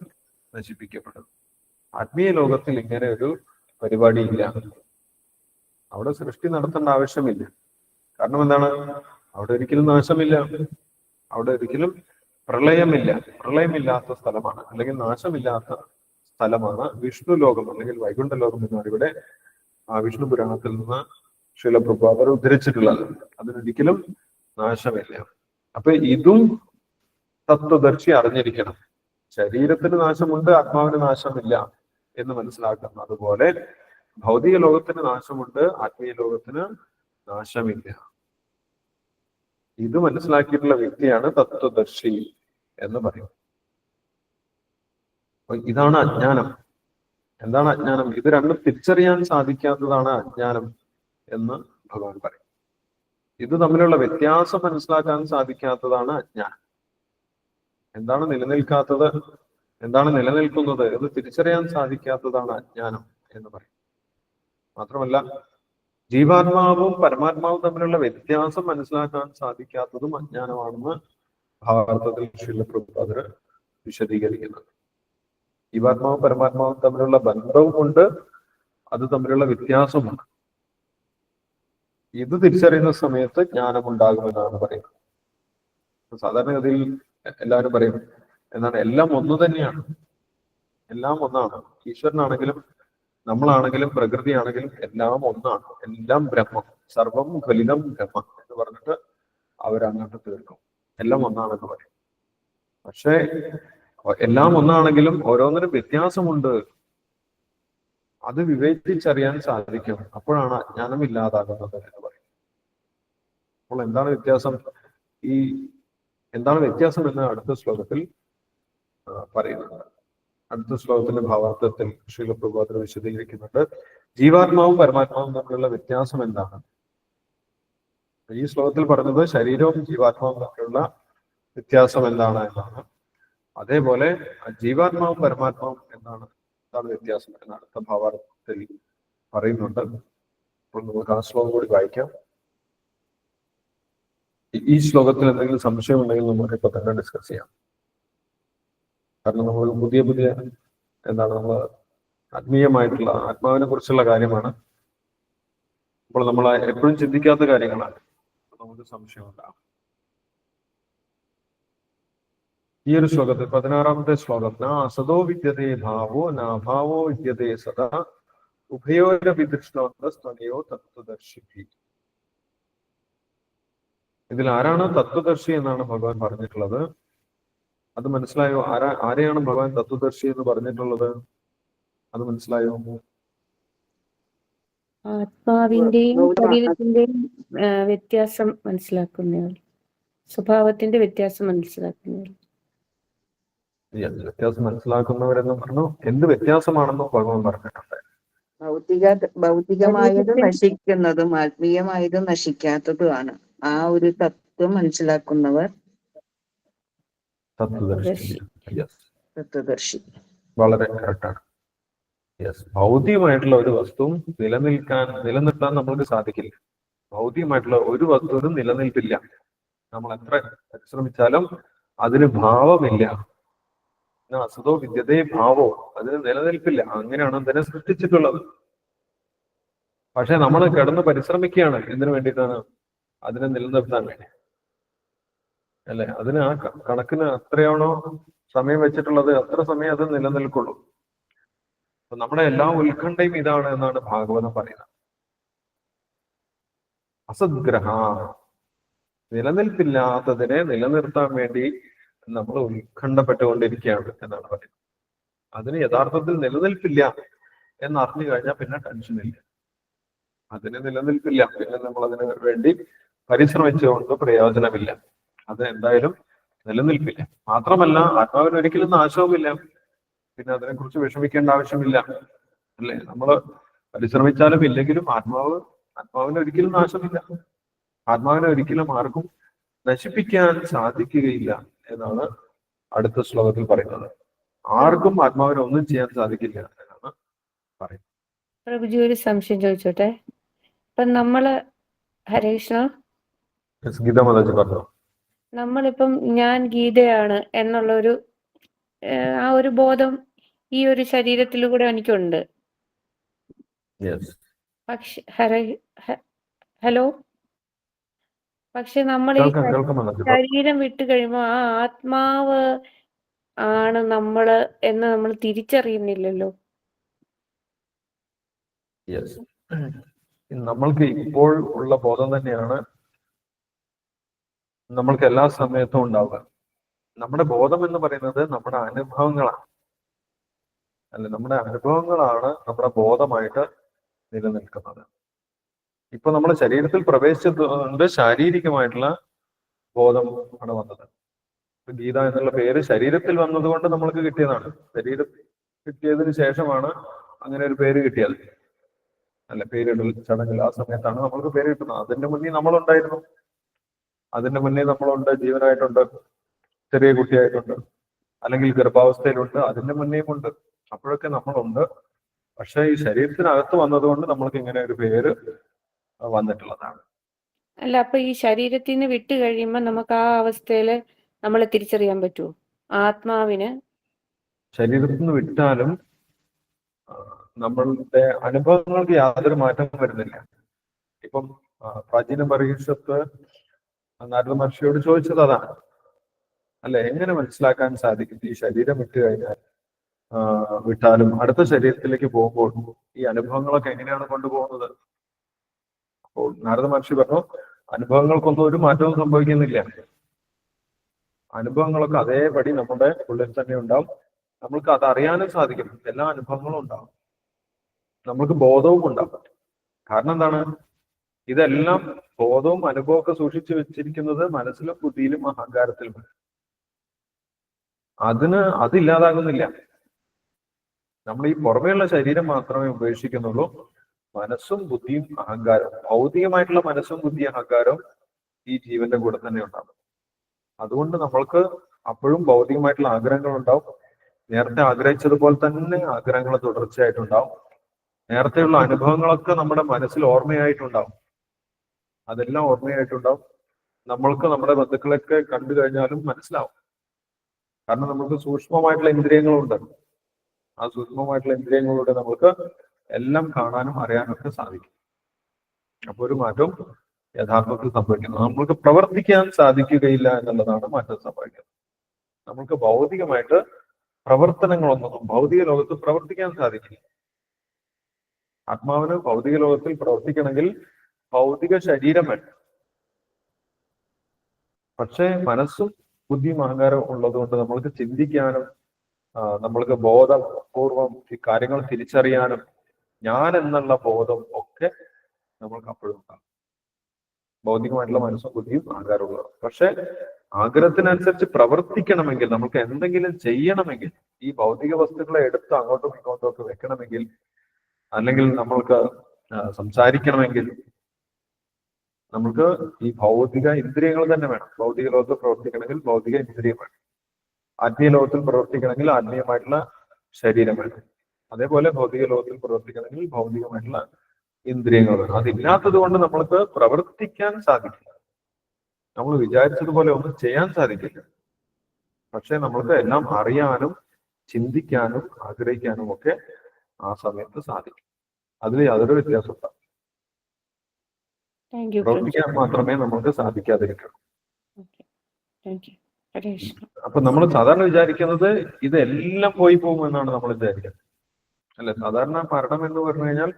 നശിപ്പിക്കപ്പെടുന്നു. ആത്മീയ ലോകത്തിൽ ഇങ്ങനെ ഒരു പരിപാടി ഇല്ല. അവിടെ സൃഷ്ടി നടത്തേണ്ട ആവശ്യമില്ല. കാരണം എന്താണ്? അവിടെ ഒരിക്കലും നാശമില്ല, അവിടെ ഒരിക്കലും പ്രളയമില്ല. പ്രളയമില്ലാത്ത സ്ഥലമാണ്, അല്ലെങ്കിൽ നാശമില്ലാത്ത സ്ഥലമാണ് വിഷ്ണു ലോകം, അല്ലെങ്കിൽ വൈകുണ്ഠ ലോകം എന്നാണ് ഇവിടെ വിഷ്ണു പുരാണത്തിൽ നിന്ന് ശിലപ്രഭാതർ ഉദ്ധരിച്ചിട്ടുള്ളത്. അതിനൊരിക്കലും നാശമില്ല. അപ്പൊ ഇതും തത്വദർശി അറിഞ്ഞിരിക്കണം. ശരീരത്തിന് നാശമുണ്ട്, ആത്മാവിന് നാശമില്ല എന്ന് മനസ്സിലാക്കണം. അതുപോലെ ഭൗതിക ലോകത്തിന് നാശമുണ്ട്, ആത്മീയ ലോകത്തിന് നാശമില്ല. ഇത് മനസ്സിലാക്കിയിട്ടുള്ള വ്യക്തിയാണ് തത്വദർശി എന്ന് പറയും. ഇതാണ് അജ്ഞാനം. എന്താണ് അജ്ഞാനം? ഇത് രണ്ടും തിരിച്ചറിയാൻ സാധിക്കാത്തതാണ് അജ്ഞാനം എന്ന് ഭഗവാൻ പറയും. ഇത് തമ്മിലുള്ള വ്യത്യാസം മനസ്സിലാക്കാൻ സാധിക്കാത്തതാണ് അജ്ഞാനം. എന്താണ് നിലനിൽക്കാത്തത്, എന്താണ് നിലനിൽക്കുന്നത് എന്ന് തിരിച്ചറിയാൻ സാധിക്കാത്തതാണ് അജ്ഞാനം എന്ന് പറയും. മാത്രമല്ല ജീവാത്മാവും പരമാത്മാവും തമ്മിലുള്ള വ്യത്യാസം മനസ്സിലാക്കാൻ സാധിക്കാത്തതും അജ്ഞാനമാണെന്ന് ഭാരതത്തിൽ ശിലപ്രഭാതർ വിശദീകരിക്കുന്നുണ്ട്. ജീവാത്മാവും പരമാത്മാവും തമ്മിലുള്ള ബന്ധവുമുണ്ട്, അത് തമ്മിലുള്ള വ്യത്യാസമുണ്ട്. ഇത് തിരിച്ചറിയുന്ന സമയത്ത് ജ്ഞാനമുണ്ടാകുമെന്നാണ് പറയുന്നത്. സാധാരണഗതിയിൽ എല്ലാവരും പറയും എന്താണ്, എല്ലാം ഒന്ന് തന്നെയാണ്, എല്ലാം ഒന്നാണ്. ഈശ്വരനാണെങ്കിലും നമ്മളാണെങ്കിലും പ്രകൃതിയാണെങ്കിലും എല്ലാം ഒന്നാണ്, എല്ലാം ബ്രഹ്മം, സർവം ഫലിതം ബ്രഹ്മം എന്ന് പറഞ്ഞിട്ട് അവരങ്ങോട്ട് തീർക്കും. എല്ലാം ഒന്നാണെന്ന് പറയും. പക്ഷേ എല്ലാം ഒന്നാണെങ്കിലും ഓരോന്നിനും വ്യത്യാസമുണ്ട്. അത് വിവേചിച്ചറിയാൻ സാധിക്കും. അപ്പോഴാണ് അജ്ഞാനം ഇല്ലാതാകുന്നത് എന്ന് പറയും. അപ്പോൾ എന്താണ് വ്യത്യാസം? എന്താണ് വ്യത്യാസം എന്ന് അടുത്ത ശ്ലോകത്തിൽ പറയുന്നുണ്ട്. അടുത്ത ശ്ലോകത്തിന്റെ ഭാവാർത്ഥത്തിൽ ശിലപ്രഭാതർ വിശദീകരിക്കുന്നുണ്ട്. ജീവാത്മാവും പരമാത്മാവും തമ്മിലുള്ള വ്യത്യാസം എന്താണ്? ഈ ശ്ലോകത്തിൽ പറഞ്ഞത് ശരീരവും ജീവാത്മാവും തമ്മിലുള്ള വ്യത്യാസം എന്താണ് എന്നാണ്. അതേപോലെ ജീവാത്മാവും പരമാത്മാവും എന്താണ് വ്യത്യാസം എന്ന് അടുത്ത ഭാവാർത്ഥത്തിൽ പറയുന്നുണ്ട്. അപ്പോൾ നമുക്ക് ആ ശ്ലോകം കൂടി വായിക്കാം. ഈ ശ്ലോകത്തിൽ എന്തെങ്കിലും സംശയം ഉണ്ടെങ്കിൽ നമുക്ക് ഇപ്പൊ തന്നെ ഡിസ്കസ് ചെയ്യാം. കാരണം നമ്മൾ പുതിയ നമ്മൾ ആത്മീയമായിട്ടുള്ള ആത്മാവിനെ കുറിച്ചുള്ള കാര്യമാണ്. അപ്പോൾ നമ്മൾ എപ്പോഴും ചിന്തിക്കാത്ത കാര്യങ്ങളാണ്. നമുക്ക് സംശയം ഉണ്ടാകും. ഈ ഒരു ശ്ലോകത്തിൽ 16ാമത്തെ ശ്ലോകം, ന അസതോ വിദ്യതേ ഭാവോ നാഭാവോ വിദ്യതേ സദാ ഉഭയോരപി ദൃഷ്ടാന്തസ്ത്വനയോ തത്വദർശി. ഇതിൽ ആരാണ് തത്വദർശി എന്നാണ് ഭഗവാൻ പറഞ്ഞിട്ടുള്ളത്? അത് മനസ്സിലായോ? ആരെയാണ് ഭഗവാൻ തത്വദർശി എന്ന് പറഞ്ഞിട്ടുള്ളത്? അത് മനസ്സിലായോ? ആത്മാവിന്റെയും ശരീരത്തിന്റെയും വ്യത്യാസം മനസ്സിലാക്കുന്നവർ, സ്വഭാവത്തിന്റെ വ്യത്യാസം മനസ്സിലാക്കുന്നവർ. വ്യത്യാസം മനസ്സിലാക്കുന്നവരെന്ന് പറഞ്ഞു. എന്ത് വ്യത്യാസമാണെന്നും ഭഗവാൻ പറഞ്ഞിട്ടുണ്ട്. ഭൗതികമായത് ശരീരത്തിൽ നശിക്കുന്നതും ആത്മീയമായത് നശിക്കാത്തതുമാണ്. ആ ഒരു തത്വം മനസ്സിലാക്കുന്നവർ തത്വദർശി. യെസ്, തത്വദർശി. വളരെ കറക്റ്റാണ്. യെസ്, ഭൗതികമായിട്ടുള്ള ഒരു വസ്തുവും നിലനിർത്താൻ നമ്മൾക്ക് സാധിക്കില്ല. ഭൗതികമായിട്ടുള്ള ഒരു വസ്തുവിനും നിലനിൽപ്പില്ല. നമ്മൾ എത്ര പരിശ്രമിച്ചാലും അതിന് ഭാവമില്ല. അസതോ വിദ്യതേ ഭാവോ, അതിന് നിലനിൽപ്പില്ല. അങ്ങനെയാണ് അതിനെ സൃഷ്ടിച്ചിട്ടുള്ളത്. പക്ഷെ നമ്മൾ കിടന്ന് പരിശ്രമിക്കുകയാണ്. എന്തിനു വേണ്ടിയിട്ടാണ്? അതിനെ നിലനിർത്താൻ വേണ്ടി, അല്ലെ? അതിന് ആ കണക്കിന് എത്രയാണോ സമയം വെച്ചിട്ടുള്ളത്, അത്ര സമയം അത് നിലനിൽക്കുള്ളൂ. അപ്പൊ നമ്മുടെ എല്ലാ ഉത്കണ്ഠയും ഇതാണ് എന്നാണ് ഭാഗവതം പറയുന്നത്. അസദ്ഗ്രഹ, നിലനിൽപ്പില്ലാത്തതിനെ നിലനിർത്താൻ വേണ്ടി നമ്മൾ ഉത്കണ്ഠപ്പെട്ടുകൊണ്ടിരിക്കുകയാണ് എന്നാണ് പറയുന്നത്. അതിന് യഥാർത്ഥത്തിൽ നിലനിൽപ്പില്ല എന്നറിഞ്ഞു കഴിഞ്ഞാൽ പിന്നെ ടെൻഷനില്ല. അതിന് നിലനിൽപ്പില്ല, പിന്നെ നമ്മൾ അതിന് വേണ്ടി പരിശ്രമിച്ചുകൊണ്ട് പ്രയോജനമില്ല. അത് എന്തായാലും നിലനിൽപ്പില്ല. മാത്രമല്ല, ആത്മാവിന് ഒരിക്കലും നാശവുമില്ല. പിന്നെ അതിനെക്കുറിച്ച് വിഷമിക്കേണ്ട ആവശ്യമില്ല, അല്ലെ? നമ്മൾ പരിശ്രമിച്ചാലും ഇല്ലെങ്കിലും ആത്മാവിന് ഒരിക്കലും നാശമില്ല. ആത്മാവിനെ ഒരിക്കലും ആർക്കും നശിപ്പിക്കാൻ സാധിക്കുകയില്ല എന്നാണ് അടുത്ത ശ്ലോകത്തിൽ പറയുന്നത്. ആർക്കും ആത്മാവിനെ ഒന്നും ചെയ്യാൻ സാധിക്കില്ല എന്നാണ് പറയുന്നത്. പ്രഭുജി, ഒരു സംശയം ചോദിച്ചോട്ടെ. ഇപ്പൊ നമ്മള്, ഹരേ കൃഷ്ണ, ഗീത മാതാജി പറഞ്ഞു. നമ്മളിപ്പം ഞാൻ ഗീതയാണ് എന്നുള്ളൊരു ആ ഒരു ബോധം ഈ ഒരു ശരീരത്തിലൂടെ എനിക്കുണ്ട്. പക്ഷെ ഹലോ, പക്ഷെ നമ്മൾ ഈ ശരീരം വിട്ടു കഴിയുമ്പോൾ ആ ആത്മാവ് ആണ് നമ്മള് എന്ന് നമ്മൾ തിരിച്ചറിയുന്നില്ലല്ലോ. നമ്മൾക്ക് ഇപ്പോൾ ഉള്ള ബോധം തന്നെയാണ് നമ്മൾക്ക് എല്ലാ സമയത്തും ഉണ്ടാവുക. നമ്മുടെ ബോധം എന്ന് പറയുന്നത് നമ്മുടെ അനുഭവങ്ങളാണ്, അല്ലെ? നമ്മുടെ അനുഭവങ്ങളാണ് നമ്മുടെ ബോധമായിട്ട് നിലനിൽക്കുന്നത്. ഇപ്പൊ നമ്മുടെ ശരീരത്തിൽ പ്രവേശിച്ചതുകൊണ്ട് ശാരീരികമായിട്ടുള്ള ബോധം ആണ് വന്നത്. ഗീത എന്നുള്ള പേര് ശരീരത്തിൽ വന്നതുകൊണ്ട് നമ്മൾക്ക് കിട്ടിയതാണ്. ശരീരത്തിൽ കിട്ടിയതിന് ശേഷമാണ് അങ്ങനെ ഒരു പേര് കിട്ടിയത്, അല്ല? പേരിടൽ ചടങ്ങിൽ ആ സമയത്താണ് നമ്മൾക്ക് പേര് കിട്ടുന്നത്. അതിന്റെ മുന്നേ നമ്മളുണ്ടായിരുന്നു. അതിന്റെ മുന്നേ നമ്മളുണ്ട്, ജീവനായിട്ടുണ്ട്, ചെറിയ കുട്ടിയായിട്ടുണ്ട്, അല്ലെങ്കിൽ ഗർഭാവസ്ഥയിലുണ്ട്, അതിന്റെ മുന്നേയും ഉണ്ട്. അപ്പോഴൊക്കെ നമ്മളുണ്ട്. പക്ഷെ ഈ ശരീരത്തിനകത്ത് വന്നതുകൊണ്ട് നമ്മൾക്ക് ഇങ്ങനെ ഒരു പേര് വന്നിട്ടുള്ളതാണ്. അല്ല, അപ്പൊ ഈ ശരീരത്തിൽ നിന്ന് വിട്ട് കഴിയുമ്പോൾ നമുക്ക് ആ അവസ്ഥയില് നമ്മളെ തിരിച്ചറിയാൻ പറ്റുമോ? ആത്മാവിന് ശരീരത്തിൽ നിന്ന് വിട്ടാലും നമ്മളുടെ അനുഭവങ്ങൾക്ക് യാതൊരു മാറ്റവും വരുന്നില്ല. ഇപ്പം പ്രാചീന പരീക്ഷത്ത് നാരദ മഹർഷിയോട് ചോദിച്ചത് അതാണ്, അല്ലെ? എങ്ങനെ മനസ്സിലാക്കാൻ സാധിക്കും ഈ ശരീരം വിട്ടാലും അടുത്ത ശരീരത്തിലേക്ക് പോകുമ്പോൾ ഈ അനുഭവങ്ങളൊക്കെ എങ്ങനെയാണ് കൊണ്ടുപോകുന്നത്? അപ്പോൾ നാരദ മഹർഷി പറഞ്ഞു, അനുഭവങ്ങൾക്കൊന്നും ഒരു മാറ്റവും സംഭവിക്കുന്നില്ല. അനുഭവങ്ങളൊക്കെ അതേപടി നമ്മുടെ ഉള്ളിൽ തന്നെ ഉണ്ടാവും. നമ്മൾക്ക് അത് അറിയാനും സാധിക്കും. എല്ലാ അനുഭവങ്ങളും ഉണ്ടാവും, നമ്മൾക്ക് ബോധവും ഉണ്ടാവും. കാരണം എന്താണ്? ഇതെല്ലാം ബോധവും അനുഭവമൊക്കെ സൂക്ഷിച്ചു വെച്ചിരിക്കുന്നത് മനസ്സിലും ബുദ്ധിയിലും അഹങ്കാരത്തിലും. അതില്ലാതാകുന്നില്ല. നമ്മൾ ഈ പുറമേയുള്ള ശരീരം മാത്രമേ ഉപേക്ഷിക്കുന്നുള്ളൂ. മനസ്സും ബുദ്ധിയും അഹങ്കാരവും, ഭൗതികമായിട്ടുള്ള മനസ്സും ബുദ്ധി അഹങ്കാരവും ഈ ജീവന്റെ കൂടെ തന്നെ ഉണ്ടാവും. അതുകൊണ്ട് നമ്മൾക്ക് അപ്പോഴും ഭൗതികമായിട്ടുള്ള ആഗ്രഹങ്ങൾ ഉണ്ടാവും. നേരത്തെ ആഗ്രഹിച്ചതുപോലെ തന്നെ ആഗ്രഹങ്ങൾ തുടർച്ചയായിട്ടുണ്ടാവും. നേരത്തെയുള്ള അനുഭവങ്ങളൊക്കെ നമ്മുടെ മനസ്സിൽ ഓർമ്മയായിട്ടുണ്ടാവും. അതെല്ലാം ഓർമ്മയായിട്ടുണ്ടാവും. നമ്മൾക്ക് നമ്മുടെ ബന്ധുക്കളൊക്കെ കണ്ടു കഴിഞ്ഞാലും മനസ്സിലാവും. കാരണം നമുക്ക് സൂക്ഷ്മമായിട്ടുള്ള ഇന്ദ്രിയങ്ങളുണ്ട്. ആ സൂക്ഷ്മമായിട്ടുള്ള ഇന്ദ്രിയങ്ങളിലൂടെ നമുക്ക് എല്ലാം കാണാനും അറിയാനും ഒക്കെ സാധിക്കും. അപ്പൊ ഒരു മാറ്റം യഥാർത്ഥത്തിൽ സംഭവിക്കുന്നത്. നമ്മൾക്ക് പ്രവർത്തിക്കാൻ സാധിക്കുകയില്ല എന്നുള്ളതാണ് മാറ്റം സംഭവിക്കുന്നത്. നമുക്ക് ഭൗതികമായിട്ട് പ്രവർത്തനങ്ങളൊന്നും ഭൗതിക ലോകത്ത് പ്രവർത്തിക്കാൻ സാധിക്കില്ല. ആത്മാവിന് ഭൗതിക ലോകത്തിൽ പ്രവർത്തിക്കണമെങ്കിൽ ഭൗതിക ശരീരം വേണം. പക്ഷേ മനസ്സും ബുദ്ധിയും അഹങ്കാരവും ഉള്ളതുകൊണ്ട് നമ്മൾക്ക് ചിന്തിക്കാനും നമ്മൾക്ക് ബോധപൂർവം ഈ കാര്യങ്ങൾ തിരിച്ചറിയാനും ഞാൻ എന്നുള്ള ബോധം ഒക്കെ നമ്മൾക്ക് അപ്പോഴും ഉണ്ടാകും. ഭൗതികമായിട്ടുള്ള മനസ്സും ബുദ്ധിയും അഹങ്കാരമുള്ളതാണ്. പക്ഷെ ആഗ്രഹത്തിനനുസരിച്ച് പ്രവർത്തിക്കണമെങ്കിൽ, നമുക്ക് എന്തെങ്കിലും ചെയ്യണമെങ്കിൽ, ഈ ഭൗതിക വസ്തുക്കളെ എടുത്ത് അങ്ങോട്ടും ഇങ്ങോട്ടും ഒക്കെ വെക്കണമെങ്കിൽ അല്ലെങ്കിൽ നമ്മൾക്ക് സംസാരിക്കണമെങ്കിൽ നമുക്ക് ഈ ഭൗതിക ഇന്ദ്രിയങ്ങൾ തന്നെ വേണം. ഭൗതിക ലോകത്ത് പ്രവർത്തിക്കണമെങ്കിൽ ഭൗതിക ഇന്ദ്രിയം വേണം. ആത്മീയ ലോകത്തിൽ പ്രവർത്തിക്കണമെങ്കിൽ ആത്മീയമായിട്ടുള്ള ശരീരം വേണം. അതേപോലെ ഭൗതിക ലോകത്തിൽ പ്രവർത്തിക്കണമെങ്കിൽ ഭൗതികമായിട്ടുള്ള ഇന്ദ്രിയങ്ങൾ വേണം. അതില്ലാത്തത് കൊണ്ട് നമ്മൾക്ക് പ്രവർത്തിക്കാൻ സാധിക്കില്ല. നമ്മൾ വിചാരിച്ചതുപോലെ ഒന്നും ചെയ്യാൻ സാധിക്കില്ല. പക്ഷെ നമ്മൾക്ക് എല്ലാം അറിയാനും ചിന്തിക്കാനും ആഗ്രഹിക്കാനും ഒക്കെ ആ സമയത്ത് സാധിക്കും. അതിൽ യാതൊരു വ്യത്യാസമില്ല. താങ്ക് യു പ്രവർത്തിക്കാൻ മാത്രമേ നമുക്ക് സാധിക്കാതിരിക്കൂ. ഹരേ കൃഷ്ണ. അപ്പൊ നമ്മൾ സാധാരണ വിചാരിക്കുന്നത് ഇതെല്ലാം പോയി പോകും എന്നാണ് നമ്മൾ വിചാരിക്കുന്നത്, അല്ലെ? സാധാരണ മരണം എന്ന് പറഞ്ഞു കഴിഞ്ഞാൽ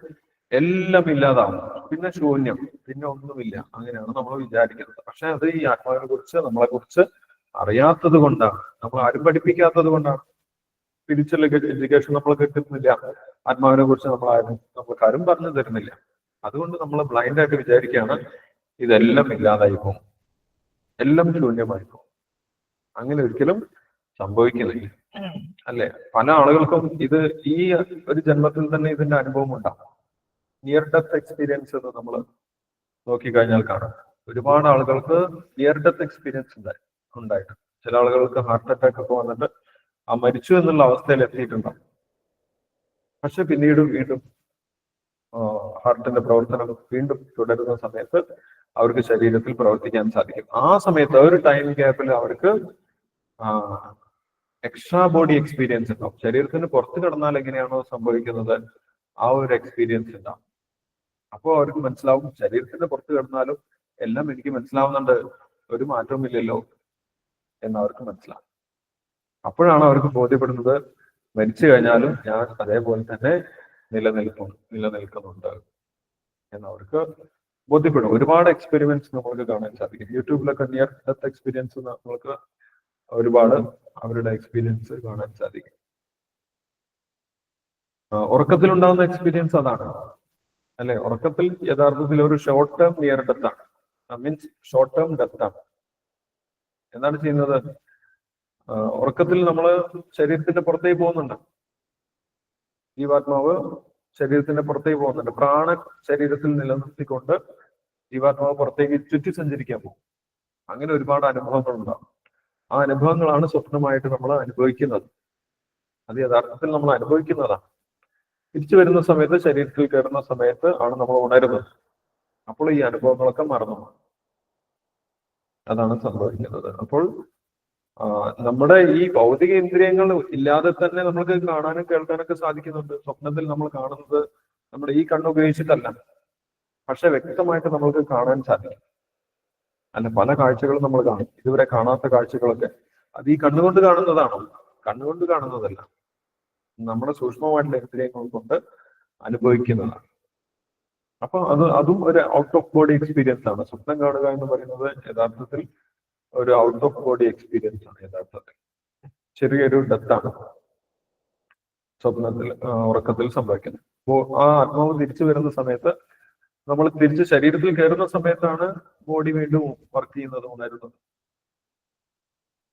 എല്ലാം ഇല്ലാതാവും, പിന്നെ ശൂന്യം, പിന്നെ ഒന്നുമില്ല, അങ്ങനെയാണ് നമ്മൾ വിചാരിക്കുന്നത്. പക്ഷെ അത് ഈ ആത്മാവിനെ കുറിച്ച് നമ്മളെ കുറിച്ച് അറിയാത്തത് കൊണ്ടാണ്, നമ്മൾ ആരും പഠിപ്പിക്കാത്തത് കൊണ്ടാണ്. സ്പിരിച്വൽ എഡ്യൂക്കേഷൻ നമ്മൾ കിട്ടുന്നില്ല, ആത്മാവിനെ കുറിച്ച് നമ്മൾക്ക് ആരും പറഞ്ഞു തരുന്നില്ല. അതുകൊണ്ട് നമ്മൾ ബ്ലൈൻഡായിട്ട് വിചാരിക്കുകയാണ് ഇതെല്ലാം ഇല്ലാതായി പോകും, എല്ലാം ശൂന്യമായി പോകും. അങ്ങനെ ഒരിക്കലും സംഭവിക്കുന്നില്ല, അല്ലെ? പല ആളുകൾക്കും ഇത് ഈ ഒരു ജന്മത്തിൽ തന്നെ ഇതിന്റെ അനുഭവം ഉണ്ടാകും. നിയർ ഡെത്ത് എക്സ്പീരിയൻസ് എന്ന് നമ്മൾ നോക്കിക്കഴിഞ്ഞാൽ കാണാം. ഒരുപാട് ആളുകൾക്ക് നിയർ ഡെത്ത് എക്സ്പീരിയൻസ് ഉണ്ടായിട്ട്, ചില ആളുകൾക്ക് ഹാർട്ട് അറ്റാക്ക് ഒക്കെ വന്നിട്ട് ആ മരിച്ചു എന്നുള്ള അവസ്ഥയിൽ എത്തിയിട്ടുണ്ടാവും. പക്ഷെ പിന്നീട് വീണ്ടും ഹാർട്ടിന്റെ പ്രവർത്തനം വീണ്ടും തുടരുന്ന സമയത്ത് അവർക്ക് ശരീരത്തിൽ പ്രവർത്തിക്കാൻ സാധിക്കും. ആ സമയത്ത് ഒരു ടൈം ഗ്യാപ്പിൽ അവർക്ക് എക്സ്ട്രാ ബോഡി എക്സ്പീരിയൻസ് ഉണ്ടാവും. ശരീരത്തിന് പുറത്ത് കിടന്നാൽ എങ്ങനെയാണോ സംഭവിക്കുന്നത് ആ ഒരു എക്സ്പീരിയൻസ് ഉണ്ടാവും. അപ്പോൾ അവർക്ക് മനസ്സിലാവും ശരീരത്തിന്റെ പുറത്ത് കിടന്നാലും എല്ലാം എനിക്ക് മനസ്സിലാവുന്നുണ്ട്, ഒരു മാറ്റവും ഇല്ലല്ലോ എന്നവർക്ക് മനസ്സിലാവും. അപ്പോഴാണ് അവർക്ക് ബോധ്യപ്പെടുന്നത് മരിച്ചു കഴിഞ്ഞാലും ഞാൻ അതേപോലെ തന്നെ നിലനിൽക്കുന്നുണ്ട് എന്നവർക്ക് ബോധ്യപ്പെടും. ഒരുപാട് എക്സ്പെരിമെന്റ്സ് നമുക്ക് കാണാൻ സാധിക്കും. യൂട്യൂബിലൊക്കെ നിയർ ഡെത്ത് എക്സ്പീരിയൻസ് നമ്മൾക്ക് ഒരുപാട് അവരുടെ എക്സ്പീരിയൻസ് കാണാൻ സാധിക്കും. ഉറക്കത്തിൽ ഉണ്ടാകുന്ന എക്സ്പീരിയൻസ് അതാണ്, അല്ലെ? ഉറക്കത്തിൽ യഥാർത്ഥത്തിൽ ഒരു ഷോർട്ട് ടേം നിയർ ഡെത്ത് ആണ്, മീൻസ് ഷോർട്ട് ടേം ഡെത്ത് ആണ്. എന്താണ് ചെയ്യുന്നത്? ഉറക്കത്തിൽ നമ്മൾ ശരീരത്തിന്റെ പുറത്തേക്ക് പോകുന്നുണ്ട്, ജീവാത്മാവ് ശരീരത്തിന്റെ പുറത്തേക്ക് പോകുന്നുണ്ട്. പ്രാണൻ ശരീരത്തിൽ നിലനിർത്തിക്കൊണ്ട് ജീവാത്മാവ് പുറത്തേക്ക് ചുറ്റി സഞ്ചരിക്കാൻ പോകും. അങ്ങനെ ഒരുപാട് അനുഭവങ്ങൾ ഉണ്ടാകും. ആ അനുഭവങ്ങളാണ് സ്വപ്നമായിട്ട് നമ്മൾ അനുഭവിക്കുന്നത്. അത് യഥാർത്ഥത്തിൽ നമ്മൾ അനുഭവിക്കുന്നതാണ്. തിരിച്ചു വരുന്ന സമയത്ത്, ശരീരത്തിൽ കയറുന്ന സമയത്ത് ആണ് നമ്മൾ ഉണരുന്നത്. അപ്പോൾ ഈ അനുഭവങ്ങളൊക്കെ മറന്നു, അതാണ് സംഭവിക്കുന്നത്. അപ്പോൾ നമ്മുടെ ഈ ഭൗതിക ഇന്ദ്രിയങ്ങൾ ഇല്ലാതെ തന്നെ നമുക്ക് കാണാനും കേൾക്കാനൊക്കെ സാധിക്കുന്നുണ്ട്. സ്വപ്നത്തിൽ നമ്മൾ കാണുന്നത് നമ്മുടെ ഈ കണ്ണ് ഉപയോഗിച്ചിട്ടല്ല, പക്ഷെ വ്യക്തമായിട്ട് നമ്മൾക്ക് കാണാൻ സാധിക്കും, അല്ല? പല കാഴ്ചകളും നമ്മൾ കാണും, ഇതുവരെ കാണാത്ത കാഴ്ചകളൊക്കെ. അത് ഈ കണ്ണുകൊണ്ട് കാണുന്നതാണോ? കണ്ണുകൊണ്ട് കാണുന്നതല്ല, നമ്മുടെ സൂക്ഷ്മമായിട്ടുള്ള ഇന്ദ്രിയങ്ങൾ കൊണ്ട് അനുഭവിക്കുന്നതാണ്. അപ്പൊ അതും ഒരു ഔട്ട് ഓഫ് ബോഡി എക്സ്പീരിയൻസ് ആണ്. സ്വപ്നം കാണുക എന്ന് പറയുന്നത് യഥാർത്ഥത്തിൽ ഒരു ഔട്ട് ഓഫ് ബോഡി എക്സ്പീരിയൻസ് ആണ്. യഥാർത്ഥത്തിൽ ചെറിയൊരു ഡെത്താണ് സ്വപ്നത്തിൽ, ഉറക്കത്തിൽ സംഭവിക്കുന്നത്. അപ്പോൾ ആ ആത്മാവ് തിരിച്ചു വരുന്ന സമയത്ത്, നമ്മൾ തിരിച്ച് ശരീരത്തിൽ കയറുന്ന സമയത്താണ് ബോഡി വീണ്ടും വർക്ക് ചെയ്യുന്നത്, ഉണരുന്നത്.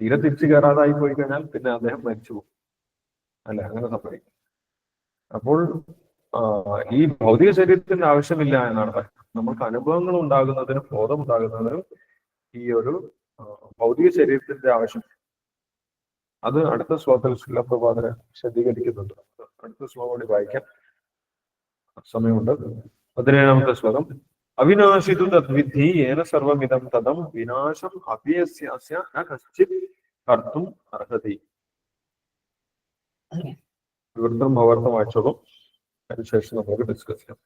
തീരെ തിരിച്ചു കയറാതായി പോയി കഴിഞ്ഞാൽ പിന്നെ അദ്ദേഹം മരിച്ചു പോകും, അല്ലെ? അങ്ങനെ സംഭവിക്കും. അപ്പോൾ ഈ ഭൗതിക ശരീരത്തിന്റെ ആവശ്യമില്ല എന്നാണ് പറയുന്നത്. നമുക്ക് അനുഭവങ്ങൾ ഉണ്ടാകുന്നതിനും ബോധമുണ്ടാകുന്നതിനും ഈ ഒരു ഭൗതിക ശരീരത്തിന്റെ ആവശ്യം. അത് അടുത്ത ശ്ലോകത്തിൽ ശിലപ്രഭാതനെ വിശദീകരിക്കുന്നുണ്ട്. അടുത്ത ശ്ലോകം കൂടി വായിക്കാൻ സമയമുണ്ട്. 17ാമത്തെ ശ്ലോകം. അവിനാശിതു തദ്വിദ്ധി ഏന സർവമിദം തദം വിനാശം അഭ്യസ്യാസ്യ ന കശ്ചിത് കർത്തും അർഹതി. വിവൃത്തം ഭവാർത്ഥം വായിച്ചോളും, അതിനുശേഷം നമുക്ക് ഡിസ്കസ് ചെയ്യാം.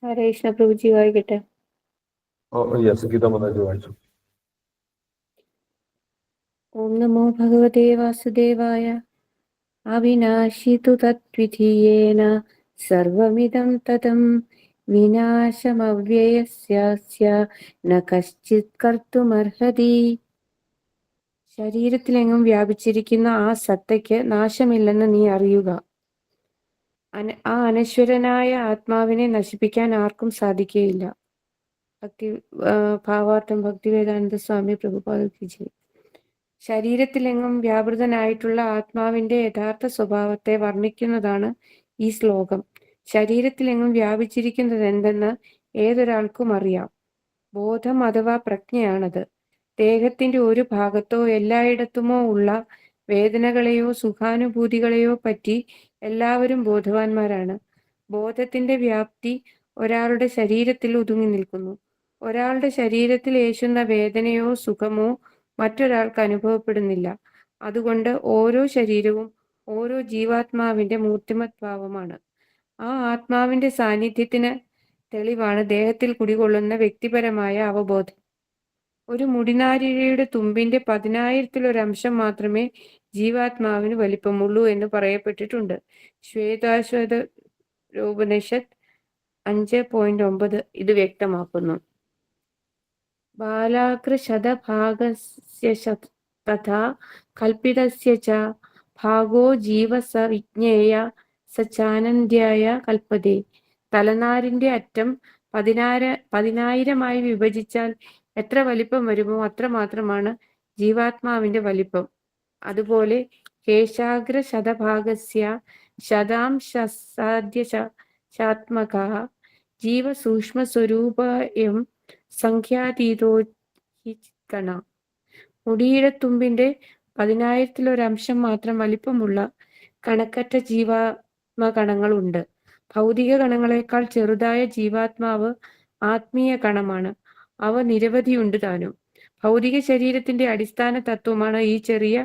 ഹരേ കൃഷ്ണ. പ്രഭുജി വായിക്കട്ടെ. യെസ്, ഗീത മനോജ് വായിച്ചു. ഓം നമോ ഭഗവതേ വാസുദേവായ. അവിനാശിതു തദ്വിധീയേന സർവമിദം തതം വിനാശമവ്യയസ്യാസ്യ ന കശ്ചിത് കർത്തുമർഹതി. ശരീരത്തിലെങ്ങും വ്യാപിച്ചിരിക്കുന്ന ആ സത്തയ്ക്ക് നാശമില്ലെന്ന് നീ അറിയുക. ആ അനശ്വരനായ ആത്മാവിനെ നശിപ്പിക്കാൻ ആർക്കും സാധിക്കുകയില്ല. ഭാവാർത്ഥം ഭക്തിവേദാനന്ദ സ്വാമി പ്രഭുപാദ ജി. ശരീരത്തിലെങ്ങും വ്യാപൃതനായിട്ടുള്ള ആത്മാവിന്റെ യഥാർത്ഥ സ്വഭാവത്തെ വർണ്ണിക്കുന്നതാണ് ഈ ശ്ലോകം. ശരീരത്തിലെങ്ങും വ്യാപിച്ചിരിക്കുന്നത് എന്തെന്ന് ഏതൊരാൾക്കും അറിയാം. ബോധം അഥവാ പ്രജ്ഞയാണത്. ദേഹത്തിന്റെ ഒരു ഭാഗത്തോ എല്ലായിടത്തുമോ ഉള്ള വേദനകളെയോ സുഖാനുഭൂതികളെയോ പറ്റി എല്ലാവരും ബോധവാന്മാരാണ്. ബോധത്തിന്റെ വ്യാപ്തി ഒരാളുടെ ശരീരത്തിൽ ഒതുങ്ങി നിൽക്കുന്നു. ഒരാളുടെ ശരീരത്തിൽ ഏശുന്ന വേദനയോ സുഖമോ മറ്റൊരാൾക്ക് അനുഭവപ്പെടുന്നില്ല. അതുകൊണ്ട് ഓരോ ശരീരവും ഓരോ ജീവാത്മാവിന്റെ മൂർത്തിമത് ഭാവമാണ്. ആ ആത്മാവിന്റെ സാന്നിധ്യത്തിന് തെളിവാണ് ദേഹത്തിൽ കുടികൊള്ളുന്ന വ്യക്തിപരമായ അവബോധം. ഒരു മുടിനാരിഴയുടെ തുമ്പിന്റെ 10,000-ൽ-1 മാത്രമേ ജീവാത്മാവിന് വലിപ്പമുള്ളൂ എന്ന് പറയപ്പെട്ടിട്ടുണ്ട്. ശ്വേതാശ്വതരോപനിഷത്ത് 5.9 ഇത് വ്യക്തമാക്കുന്നു. ബാലാകൃശതഭാഗസ്യ തഥാ കൽപ്പിതസ്യ ച ഭാഗോ ജീവ സ വിജ്ഞേയ സ ചാനന്ദ്യായ കൽപ്പതേ. തലനാരിന്റെ അറ്റം 10,000 വിഭജിച്ചാൽ എത്ര വലിപ്പം വരുമോ അത്രമാത്രമാണ് ജീവാത്മാവിന്റെ വലിപ്പം. അതുപോലെ കേശാഗ്ര ശതഭാഗസ്യ ശതാംശാദ്യശാത്മക ജീവ സൂക്ഷ്മ സ്വരൂപയം സംഖ്യാതീതോ ഹി ഗണ. മുടിയുടെ തുമ്പിന്റെ 10,000-ൽ-1 മാത്രം വലിപ്പമുള്ള കണക്കറ്റ ജീവാത്മകണങ്ങളുണ്ട്. ഭൗതിക കണങ്ങളെക്കാൾ ചെറുതായ ജീവാത്മാവ് ആത്മീയ കണമാണ്. അവ നിരവധിയുണ്ട് താനും. ഭൗതിക ശരീരത്തിന്റെ അടിസ്ഥാന തത്വമാണ് ഈ ചെറിയ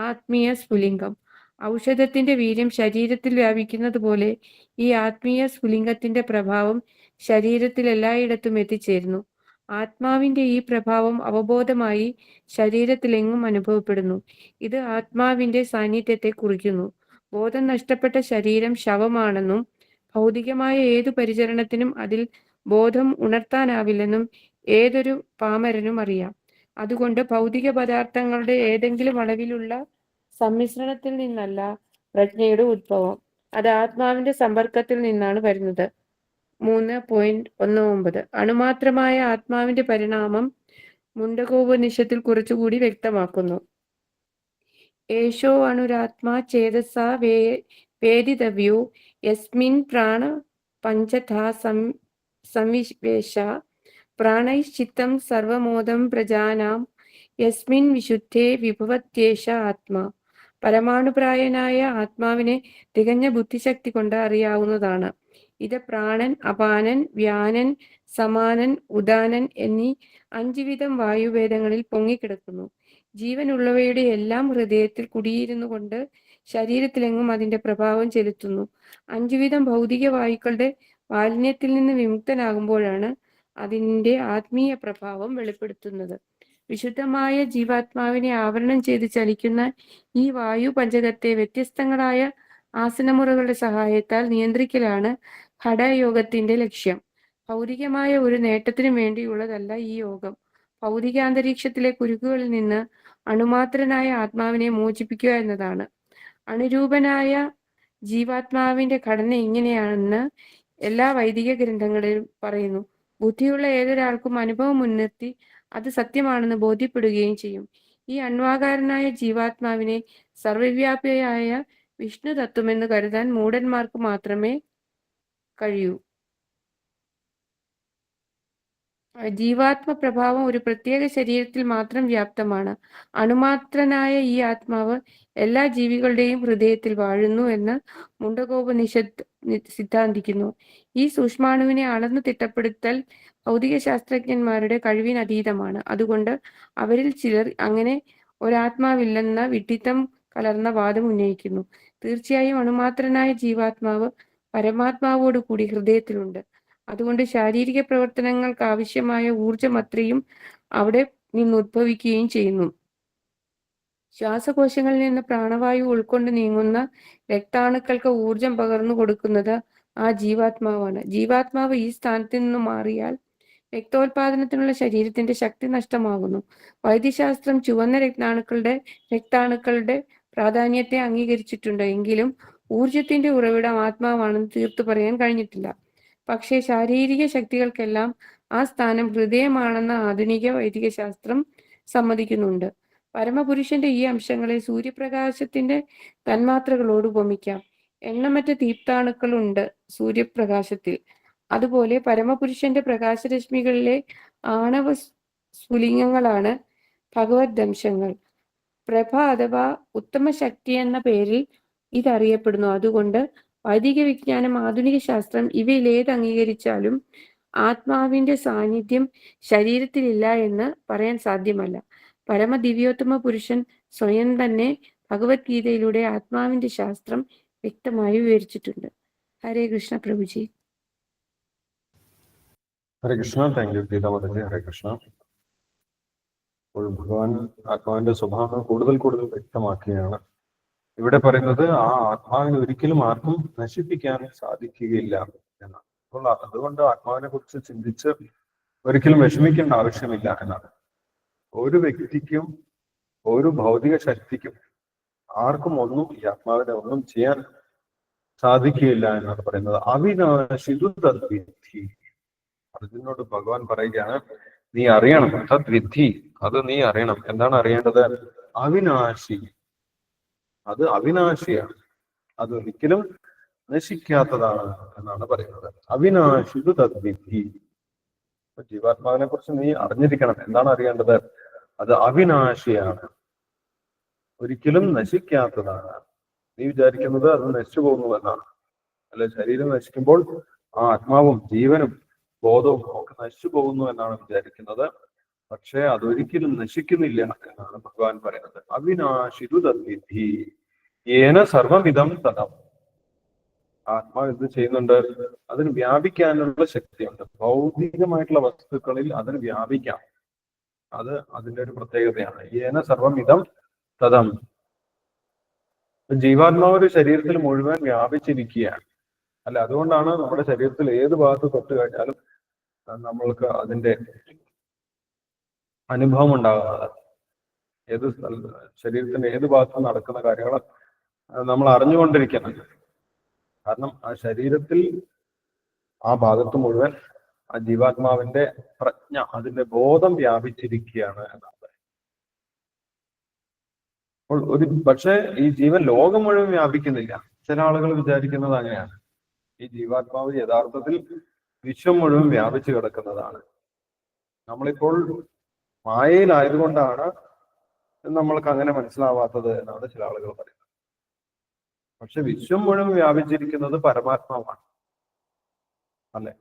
ആത്മീയ സ്ഫുലിംഗം. ഔഷധത്തിന്റെ വീര്യം ശരീരത്തിൽ വ്യാപിക്കുന്നത് പോലെ ഈ ആത്മീയ സ്ഫുലിംഗത്തിന്റെ പ്രഭാവം ശരീരത്തിൽ എല്ലായിടത്തും എത്തിച്ചേരുന്നു. ആത്മാവിന്റെ ഈ പ്രഭാവം അവബോധമായി ശരീരത്തിലെങ്ങും അനുഭവപ്പെടുന്നു. ഇത് ആത്മാവിന്റെ സാന്നിധ്യത്തെ കുറിക്കുന്നു. ബോധം നഷ്ടപ്പെട്ട ശരീരം ശവമാണെന്നും ഭൗതികമായ ഏതു പരിചരണത്തിനും അതിൽ ബോധം ഉണർത്താനാവില്ലെന്നും ഏതൊരു പാമരനും അറിയാം. അതുകൊണ്ട് ഭൗതിക പദാർത്ഥങ്ങളുടെ ഏതെങ്കിലും അളവിലുള്ള സമ്മിശ്രണത്തിൽ നിന്നല്ല പ്രജ്ഞയുടെ ഉദ്ഭവം. അത് ആത്മാവിന്റെ സമ്പർക്കത്തിൽ നിന്നാണ് വരുന്നത്. 3.19 അണുമാത്രമായ ആത്മാവിന്റെ പരിണാമം മുണ്ടകോപനിഷത്തിൽ കുറച്ചുകൂടി വ്യക്തമാക്കുന്നു. ഏഷോ അണുരാത്മാ ചേതസാ വേദിതവ്യോ യസ്മിൻ പ്രാണ പഞ്ചഥാ സംവിവേശ പ്രാണൈശ്ചിത്തം സർവമോദം പ്രജാനാം യസ്മിൻ വിശുദ്ധേ വിഭവത്യേഷ ആത്മാ. പരമാണുപ്രായനായ ആത്മാവിനെ തികഞ്ഞ ബുദ്ധിശക്തി കൊണ്ട് അറിയാവുന്നതാണ്. ഇത് പ്രാണൻ, അപാനൻ, വ്യാനൻ, സമാനൻ, ഉദാനൻ എന്നീ 5 വിധം വായുഭേദങ്ങളിൽ പൊങ്ങിക്കിടക്കുന്നു. ജീവനുള്ളവയുടെ എല്ലാം ഹൃദയത്തിൽ കുടിയിരുന്നു കൊണ്ട് ശരീരത്തിലെങ്ങും അതിന്റെ പ്രഭാവം ചെലുത്തുന്നു. 5 വിധം ഭൗതിക വായുക്കളുടെ മാലിന്യത്തിൽ നിന്ന് വിമുക്തനാകുമ്പോഴാണ് അതിന്റെ ആത്മീയ പ്രഭാവം വെളിപ്പെടുത്തുന്നത്. വിശുദ്ധമായ ജീവാത്മാവിനെ ആവരണം ചെയ്ത് ചലിക്കുന്ന ഈ വായു പഞ്ചകത്തെ വ്യത്യസ്തങ്ങളായ ആസനമുറകളുടെ സഹായത്താൽ നിയന്ത്രിക്കലാണ് ഹഠയോഗത്തിന്റെ ലക്ഷ്യം. ഭൗതികമായ ഒരു നേട്ടത്തിനു വേണ്ടിയുള്ളതല്ല ഈ യോഗം. ഭൗതിക അന്തരീക്ഷത്തിലെ കുരുക്കുകളിൽ നിന്ന് അണുമാത്രനായ ആത്മാവിനെ മോചിപ്പിക്കുക എന്നതാണ്. അണുരൂപനായ ജീവാത്മാവിന്റെ ഘടന ഇങ്ങനെയാണെന്ന് എല്ലാ വൈദിക ഗ്രന്ഥങ്ങളിലും പറയുന്നു. ബുദ്ധിയുള്ള ഏതൊരാൾക്കും അനുഭവം മുൻനിർത്തി അത് സത്യമാണെന്ന് ബോധ്യപ്പെടുകയും ചെയ്യും. ഈ അണ്വാകാരനായ ജീവാത്മാവിനെ സർവവ്യാപിയായ വിഷ്ണു തത്വമെന്ന് കരുതാൻ മൂഢന്മാർക്ക് മാത്രമേ കഴിയൂ. ജീവാത്മ പ്രഭാവം ഒരു പ്രത്യേക ശരീരത്തിൽ മാത്രം വ്യാപ്തമാണ്. അണുമാത്രനായ ഈ ആത്മാവ് എല്ലാ ജീവികളുടെയും ഹൃദയത്തിൽ വാഴുന്നു എന്ന് മുണ്ടകോപനിഷത്ത് സിദ്ധാന്തിക്കുന്നു. ഈ സൂക്ഷ്മാണുവിനെ അളന്ന് തിട്ടപ്പെടുത്തൽ ഭൗതിക ശാസ്ത്രജ്ഞന്മാരുടെ കഴിവിനതീതമാണ്. അതുകൊണ്ട് അവരിൽ ചിലർ അങ്ങനെ ഒരാത്മാവില്ലെന്ന വിഡ്ഢിത്തം കലർന്ന വാദം ഉന്നയിക്കുന്നു. തീർച്ചയായും അണുമാത്രനായ ജീവാത്മാവ് പരമാത്മാവോട് കൂടി ഹൃദയത്തിലുണ്ട്. അതുകൊണ്ട് ശാരീരിക പ്രവർത്തനങ്ങൾക്ക് ആവശ്യമായ ഊർജം അത്രയും അവിടെ നിന്ന് ഉദ്ഭവിക്കുകയും ചെയ്യുന്നു. ശ്വാസകോശങ്ങളിൽ നിന്ന് പ്രാണവായു ഉൾക്കൊണ്ട് നീങ്ങുന്ന രക്താണുക്കൾക്ക് ഊർജം പകർന്നു കൊടുക്കുന്നത് ആ ജീവാത്മാവാണ്. ജീവാത്മാവ് ഈ സ്ഥാനത്ത് നിന്ന് മാറിയാൽ രക്തോത്പാദനത്തിനുള്ള ശരീരത്തിന്റെ ശക്തി നഷ്ടമാകുന്നു. വൈദ്യശാസ്ത്രം ചുവന്ന രക്താണുക്കളുടെ പ്രാധാന്യത്തെ അംഗീകരിച്ചിട്ടുണ്ട്. എങ്കിലും ഊർജത്തിന്റെ ഉറവിടം ആത്മാവാണെന്ന് തീർത്തു പറയാൻ കഴിഞ്ഞിട്ടില്ല. പക്ഷേ ശാരീരിക ശക്തികൾക്കെല്ലാം ആ സ്ഥാനം ഹൃദയമാണെന്ന് ആധുനിക വൈദിക ശാസ്ത്രം സമ്മതിക്കുന്നുണ്ട്. പരമപുരുഷന്റെ ഈ അംശങ്ങളെ സൂര്യപ്രകാശത്തിന്റെ തന്മാത്രകളോട് ഉപമിക്കാം. എണ്ണമറ്റ തീപ്താണുക്കളുണ്ട് സൂര്യപ്രകാശത്തിൽ. അതുപോലെ പരമപുരുഷന്റെ പ്രകാശരശ്മികളിലെ ആണവ സ്ഫുലിംഗങ്ങളാണ് ഭഗവത് ദംശങ്ങൾ. പ്രഭ അഥവാ ഉത്തമ ശക്തി എന്ന പേരിൽ ഇതറിയപ്പെടുന്നു. അതുകൊണ്ട് വൈദിക വിജ്ഞാനം, ആധുനിക ശാസ്ത്രം ഇവയിൽ ഏത് അംഗീകരിച്ചാലും ആത്മാവിന്റെ സാന്നിധ്യം ശരീരത്തിലില്ല എന്ന് പറയാൻ സാധ്യമല്ല. പരമദിവ്യോത്തമ പുരുഷൻ സ്വയം തന്നെ ഭഗവത്ഗീതയിലൂടെ ആത്മാവിന്റെ ശാസ്ത്രം വ്യക്തമായി വിവരിച്ചിട്ടുണ്ട്. ഹരേ കൃഷ്ണ പ്രഭുജി. ഹരേ കൃഷ്ണ. താങ്ക് യു ഗീത മാതാജി. ഹരേ കൃഷ്ണ. അപ്പോൾ ഭഗവാൻ ആത്മാവിന്റെ സ്വഭാവം കൂടുതൽ കൂടുതൽ വ്യക്തമാക്കുകയാണ്. ഇവിടെ പറയുന്നത് ആ ആത്മാവിനെ ഒരിക്കലും ആർക്കും നശിപ്പിക്കാൻ സാധിക്കുകയില്ല എന്നാണ്. അപ്പോൾ അതുകൊണ്ട് ആത്മാവിനെ കുറിച്ച് ചിന്തിച്ച് ഒരിക്കലും വിഷമിക്കേണ്ട ആവശ്യമില്ല എന്നാണ്. ഒരു വ്യക്തിക്കും ഒരു ഭൗതിക ശക്തിക്കും ആർക്കും ഒന്നും ഈ ആത്മാവിനെ ഒന്നും ചെയ്യാൻ സാധിക്കുകയില്ല എന്നാണ് പറയുന്നത്. അവിനാശിതു തദ്വിദ്ധി. അർജുനോട് ഭഗവാൻ പറയുകയാണ്, നീ അറിയണം, തദ്വിദ്ധി, അത് നീ അറിയണം. എന്താണ് അറിയേണ്ടത്? അവിനാശി, അത് അവിനാശിയാണ്, അത് ഒരിക്കലും നശിക്കാത്തതാണ് എന്നാണ് പറയുന്നത്. അവിനാശിതു തദ്വിദ്ധി. ജീവാത്മാവിനെ കുറിച്ച് നീ അറിഞ്ഞിരിക്കണം. എന്താണ് അറിയേണ്ടത്? അത് അവിനാശിയാണ്, ഒരിക്കലും നശിക്കാത്തതാണ്. നീ വിചാരിക്കുന്നത് അത് നശിച്ചു പോകുന്നു എന്നാണ്. അല്ലെ, ശരീരം നശിക്കുമ്പോൾ ആ ആത്മാവും ജീവനും ബോധവും ഒക്കെ നശിച്ചു പോകുന്നു എന്നാണ് വിചാരിക്കുന്നത്. പക്ഷെ അതൊരിക്കലും നശിക്കുന്നില്ല എന്നാണ് ഭഗവാൻ പറയുന്നത്. അവിനാശിതു തദ്വിദ്ധി ഏന സർവമിതം തതം. ആത്മാവ് എന്ത് ചെയ്യുന്നുണ്ട്? അതിന് വ്യാപിക്കാനുള്ള ശക്തിയുണ്ട്. ഭൗതികമായിട്ടുള്ള വസ്തുക്കളിൽ അതിന് വ്യാപിക്കാം. അത് അതിന്റെ ഒരു പ്രത്യേകതയാണ്. ഏന സർവമിതം തതം. ജീവാത്മാവ് ഒരു ശരീരത്തിൽ മുഴുവൻ വ്യാപിച്ചിരിക്കുകയാണ്. അല്ല, അതുകൊണ്ടാണ് നമ്മുടെ ശരീരത്തിൽ ഏത് ഭാഗത്ത് തൊട്ട് കഴിഞ്ഞാലും നമ്മൾക്ക് അതിന്റെ അനുഭവം ഉണ്ടാകുന്നത്. ഏത് ശരീരത്തിന്റെ ഏത് ഭാഗത്ത് നടക്കുന്ന കാര്യങ്ങൾ നമ്മൾ അറിഞ്ഞുകൊണ്ടിരിക്കണം. കാരണം ആ ശരീരത്തിൽ ആ ഭാഗത്ത് മുഴുവൻ ആ ജീവാത്മാവിന്റെ പ്രജ്ഞ, അതിന്റെ ബോധം വ്യാപിച്ചിരിക്കുകയാണ് എന്നാണ്. അപ്പോൾ പക്ഷെ ഈ ജീവൻ ലോകം മുഴുവൻ വ്യാപിക്കുന്നില്ല. ചില ആളുകൾ വിചാരിക്കുന്നത് അങ്ങനെയാണ്. ഈ ജീവാത്മാവ് യഥാർത്ഥത്തിൽ വിശ്വം മുഴുവൻ വ്യാപിച്ചു കിടക്കുന്നതാണ്. നമ്മളിപ്പോൾ മായയിലായതുകൊണ്ടാണ് നമ്മൾക്ക് അങ്ങനെ മനസ്സിലാവാത്തത് എന്നാണ് ചില ആളുകൾ പറയുന്നത്. പക്ഷെ വിശ്വം മുഴുവൻ വ്യാപിച്ചിരിക്കുന്നത് പരമാത്മാവാണ്. അല്ലെ,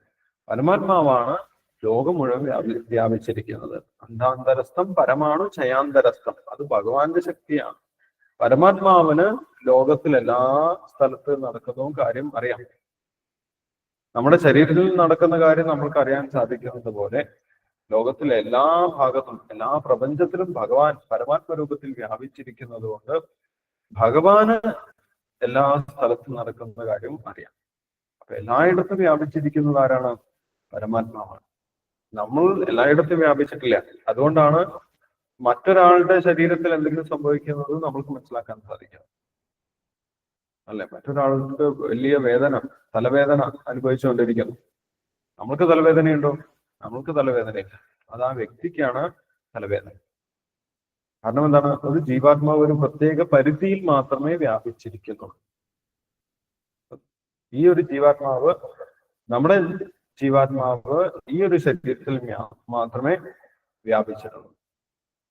പരമാത്മാവാണ് ലോകം മുഴുവൻ വ്യാപിച്ചിരിക്കുന്നത്. അന്ധാന്തരസ്ഥം പരമാണു ചയാന്തരസ്ഥം. അത് ഭഗവാന്റെ ശക്തിയാണ്. പരമാത്മാവിന് ലോകത്തിൽ എല്ലാ സ്ഥലത്ത് നടക്കുന്നതും കാര്യം അറിയാം. നമ്മുടെ ശരീരത്തിൽ നടക്കുന്ന കാര്യം നമ്മൾക്ക് അറിയാൻ സാധിക്കുന്നത് പോലെ ലോകത്തിലെ എല്ലാ ഭാഗത്തും എല്ലാ പ്രപഞ്ചത്തിലും ഭഗവാൻ പരമാത്മ രൂപത്തിൽ വ്യാപിച്ചിരിക്കുന്നത് കൊണ്ട് ഭഗവാന് എല്ലാ സ്ഥലത്തും നടക്കുന്ന കാര്യം അറിയാം. അപ്പൊ എല്ലായിടത്തും വ്യാപിച്ചിരിക്കുന്നത് ആരാണ്? പരമാത്മാവാണ്. നമ്മൾ എല്ലായിടത്തും വ്യാപിച്ചിട്ടില്ല. അതുകൊണ്ടാണ് മറ്റൊരാളുടെ ശരീരത്തിൽ എന്തെങ്കിലും സംഭവിക്കുന്നത് നമ്മൾക്ക് മനസ്സിലാക്കാൻ സാധിക്കും. അല്ലെ, മറ്റൊരാൾക്ക് വലിയ വേദന, തലവേദന അനുഭവിച്ചുകൊണ്ടിരിക്കുന്നു. നമ്മൾക്ക് തലവേദനയുണ്ടോ? നമ്മൾക്ക് തലവേദനയില്ല. അത് ആ വ്യക്തിക്കാണ് തലവേദന. കാരണം എന്താണ്? ഒരു ജീവാത്മാവ് ഒരു പ്രത്യേക പരിധിയിൽ മാത്രമേ വ്യാപിച്ചിരിക്കുന്നുള്ളൂ. ഈ ഒരു ജീവാത്മാവ്, നമ്മുടെ ജീവാത്മാവ് ഈ ഒരു ശരീരത്തിൽ മാത്രമേ വ്യാപിച്ചിട്ടുള്ളൂ.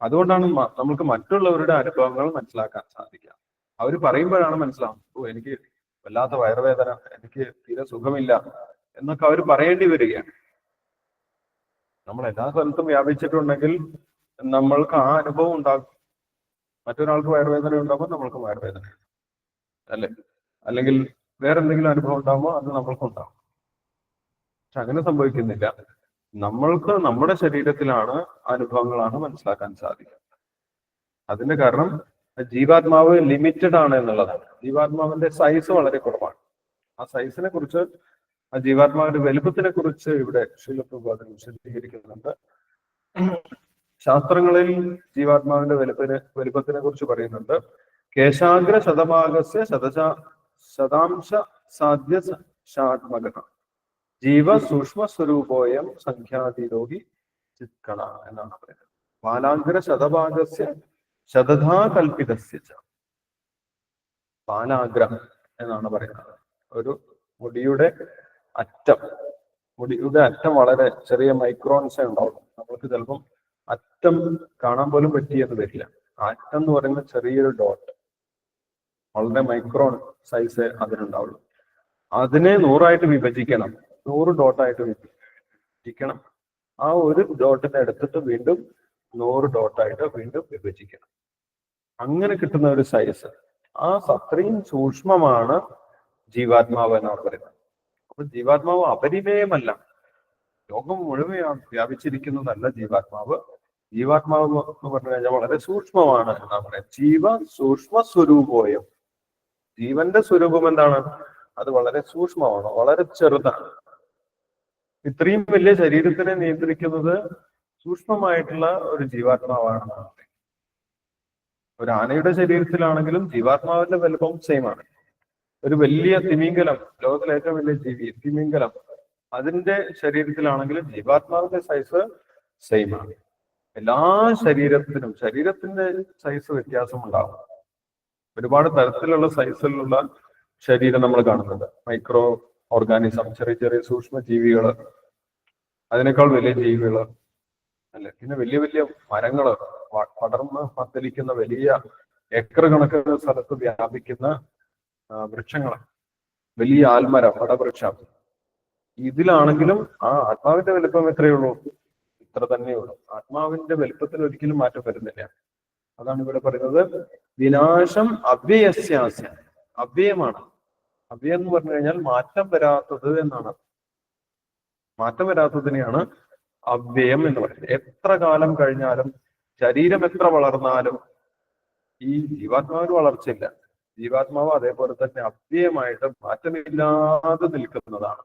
അതുകൊണ്ടാണ് നമുക്ക് മറ്റുള്ളവരുടെ അനുഭവങ്ങൾ മനസ്സിലാക്കാൻ സാധിക്കുക. അവർ പറയുമ്പോഴാണ് മനസ്സിലാവുന്നത്, ഓ, എനിക്ക് വല്ലാത്ത വയറുവേദന, എനിക്ക് തീരെ സുഖമില്ല എന്നൊക്കെ അവർ പറയേണ്ടി വരികയാണ്. നമ്മൾ എല്ലാ സ്ഥലത്തും വ്യാപിച്ചിട്ടുണ്ടെങ്കിൽ നമ്മൾക്ക് ആ അനുഭവം ഉണ്ടാകും. മറ്റൊരാൾക്ക് വയറുവേദന ഉണ്ടാകുമ്പോൾ നമ്മൾക്ക് വയറുവേദന, അല്ലെ, അല്ലെങ്കിൽ വേറെന്തെങ്കിലും അനുഭവം ഉണ്ടാകുമ്പോൾ അത് നമ്മൾക്കുണ്ടാകും. പക്ഷെ അങ്ങനെ സംഭവിക്കുന്നില്ല. നമ്മൾക്ക് നമ്മുടെ ശരീരത്തിലാണ് അനുഭവങ്ങളാണ് മനസ്സിലാക്കാൻ സാധിക്കുക. അതിന്റെ കാരണം ജീവാത്മാവ് ലിമിറ്റഡ് ആണ് എന്നുള്ളതാണ്. ജീവാത്മാവിന്റെ സൈസ് വളരെ കുറവാണ്. ആ സൈസിനെ കുറിച്ച്, ആ ജീവാത്മാവിന്റെ വലുപ്പത്തിനെ കുറിച്ച് ഇവിടെ ശ്രീല പ്രഭുപാദൻ വിശദീകരിക്കുന്നുണ്ട്. ശാസ്ത്രങ്ങളിൽ ജീവാത്മാവിന്റെ വലുപ്പത്തിനെ കുറിച്ച് പറയുന്നുണ്ട്. കേശാഗ്ര ശതഭാഗസ്യ ശതാംശ സാധ്യ ഷാത്മക ജീവ സൂക്ഷ്മ സ്വരൂപോയം സംഖ്യാതീരോഹി ചിത്കണ എന്നാണ് പറയുന്നത്. ബാലാഗ്ര ശതഭാഗസ്യ ശതധാ കൽപ്പിതസ്യ ച പാലാഗ്ര എന്നാണ് പറയുന്നത്. ഒരു മുടിയുടെ അറ്റം വളരെ ചെറിയ മൈക്രോൺസേ ഉണ്ടാവും. നമ്മൾക്ക് ചിലപ്പം അറ്റം കാണാൻ പോലും പറ്റിയെന്ന് വരില്ല. അറ്റം എന്ന് പറയുന്ന ചെറിയൊരു ഡോട്ട്, വളരെ മൈക്രോൺ സൈസ് അതിനുണ്ടാവുള്ളൂ. അതിനെ 100 വിഭജിക്കണം, 100 ഡോട്ടായിട്ട് വിഭജിക്കണം. ആ ഒരു ഡോട്ടിനെ എടുത്തിട്ട് വീണ്ടും 100 ഡോട്ടായിട്ട് വീണ്ടും വിഭജിക്കണം. അങ്ങനെ കിട്ടുന്ന ഒരു സൈസ്, അത്രയും സൂക്ഷ്മമാണ് ജീവാത്മാവ് എന്നാണ് പറയുന്നത്. അപ്പൊ ജീവാത്മാവ് അപരിമേയമല്ല, ലോകം മുഴുവൻ വ്യാപിച്ചിരിക്കുന്നതല്ല ജീവാത്മാവ്. ജീവാത്മാവ് എന്ന് പറഞ്ഞു കഴിഞ്ഞാൽ വളരെ സൂക്ഷ്മമാണ് എന്നാണ് പറയുന്നത്. ജീവ സൂക്ഷ്മ സ്വരൂപോയം, ജീവന്റെ സ്വരൂപം എന്താണ്? അത് വളരെ സൂക്ഷ്മമാണ്, വളരെ ചെറുതാണ്. ഇത്രയും വലിയ ശരീരത്തിനെ നിയന്ത്രിക്കുന്നത് സൂക്ഷ്മമായിട്ടുള്ള ഒരു ജീവാത്മാവാണ്. ഒരു ആനയുടെ ശരീരത്തിലാണെങ്കിലും ജീവാത്മാവിന്റെ വലുപ്പം സെയിം ആണ്. ഒരു വലിയ തിമിംഗലം, ലോകത്തിലെ ഏറ്റവും വലിയ ജീവി തിമിംഗലം, അതിന്റെ ശരീരത്തിലാണെങ്കിലും ജീവാത്മാവിന്റെ സൈസ് സെയിം ആണ്. എല്ലാ ശരീരത്തിന്റെ സൈസ് വ്യത്യാസം ഉണ്ടാകും. ഒരുപാട് തരത്തിലുള്ള സൈസിലുള്ള ശരീരം നമ്മൾ കാണുന്നുണ്ട്. മൈക്രോ ഓർഗാനിസം, ചെറിയ ചെറിയ സൂക്ഷ്മ ജീവികള്, അതിനേക്കാൾ വലിയ ജീവികള് അല്ലെ, പിന്നെ വലിയ വലിയ മരങ്ങള്, പടർന്ന് പന്തലിക്കുന്ന വലിയ ഏക്കർ കണക്കിന് സ്ഥലത്ത് വ്യാപിക്കുന്ന വൃക്ഷങ്ങള്, വലിയ ആൽമരം, വടവൃക്ഷം. ഇതിലാണെങ്കിലും ആത്മാവിന്റെ വലുപ്പം എത്രയേ ഉള്ളൂ? ഇത്ര തന്നെയുള്ളൂ. ആത്മാവിന്റെ വലുപ്പത്തിൽ ഒരിക്കലും മാറ്റം വരുന്നില്ല. അതാണ് ഇവിടെ പറയുന്നത്, വിനാശം അവ്യയസ്യാസ്യ. അവ്യയമാണ്. അവ്യയം എന്ന് പറഞ്ഞു കഴിഞ്ഞാൽ മാറ്റം വരാത്തത് എന്നാണ്. മാറ്റം വരാത്തതിനെയാണ് അവ്യയം എന്ന് പറയുന്നത്. എത്ര കാലം കഴിഞ്ഞാലും, ശരീരം എത്ര വളർന്നാലും ഈ ജീവാത്മാവിന് വളർച്ചയില്ല. ജീവാത്മാവ് അതേപോലെ തന്നെ അവ്യയമായിട്ട് മാറ്റമില്ലാതെ നിൽക്കുന്നതാണ്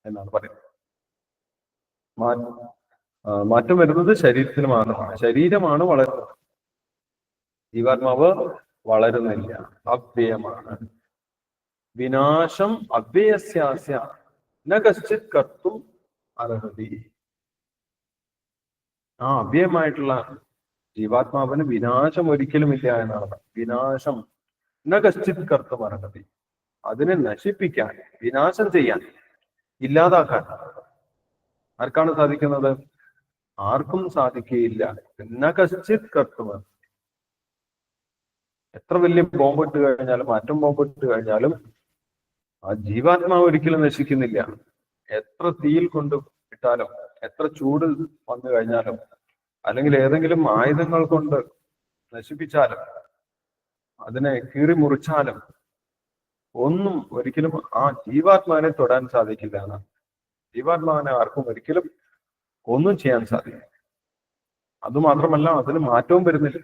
എന്നാണ് പറയുന്നത്. മാറ്റം വരുന്നത് ശരീരത്തിന് മാത്രമാണ്. ശരീരമാണ് വളരുന്നത്, ജീവാത്മാവ് വളരുന്നില്ല, അവ്യയമാണ്. വിനാശം അവ്യയസ്യാസ്യ ന കശ്ചിത് കർത്തും അർഹതി. അവ്യയമായിട്ടുള്ള ജീവാത്മാവിന് വിനാശം ഒരിക്കലും ഇല്ല എന്നാണ്. വിനാശം ന കശ്ചിത് കർത്തും അർഹതി. അതിനെ നശിപ്പിക്കാൻ, വിനാശം ചെയ്യാൻ, ഇല്ലാതാക്കാൻ ആർക്കാണ് സാധിക്കുന്നത്? ആർക്കും സാധിക്കുകയില്ല. ന കശ്ചിത് കർത്തും. എത്ര വലിയ ബോംബിട്ട് കഴിഞ്ഞാലും, ആറ്റം ബോംബിട്ട് കഴിഞ്ഞാലും ആ ജീവാത്മാവ് ഒരിക്കലും നശിക്കുന്നില്ല. എത്ര തീയിൽ കൊണ്ട് ഇട്ടാലും, എത്ര ചൂട് വന്നു കഴിഞ്ഞാലും, അല്ലെങ്കിൽ ഏതെങ്കിലും ആയുധങ്ങൾ കൊണ്ട് നശിപ്പിച്ചാലും, അതിനെ കീറി മുറിച്ചാലും ഒന്നും ഒരിക്കലും ആ ജീവാത്മാവിനെ തൊടാൻ സാധിക്കില്ല എന്നാണ്. ജീവാത്മാവിനെ ആർക്കും ഒരിക്കലും ഒന്നും ചെയ്യാൻ സാധിക്കില്ല. അതുമാത്രമല്ല, അതിന് മാറ്റവും വരുന്നില്ല.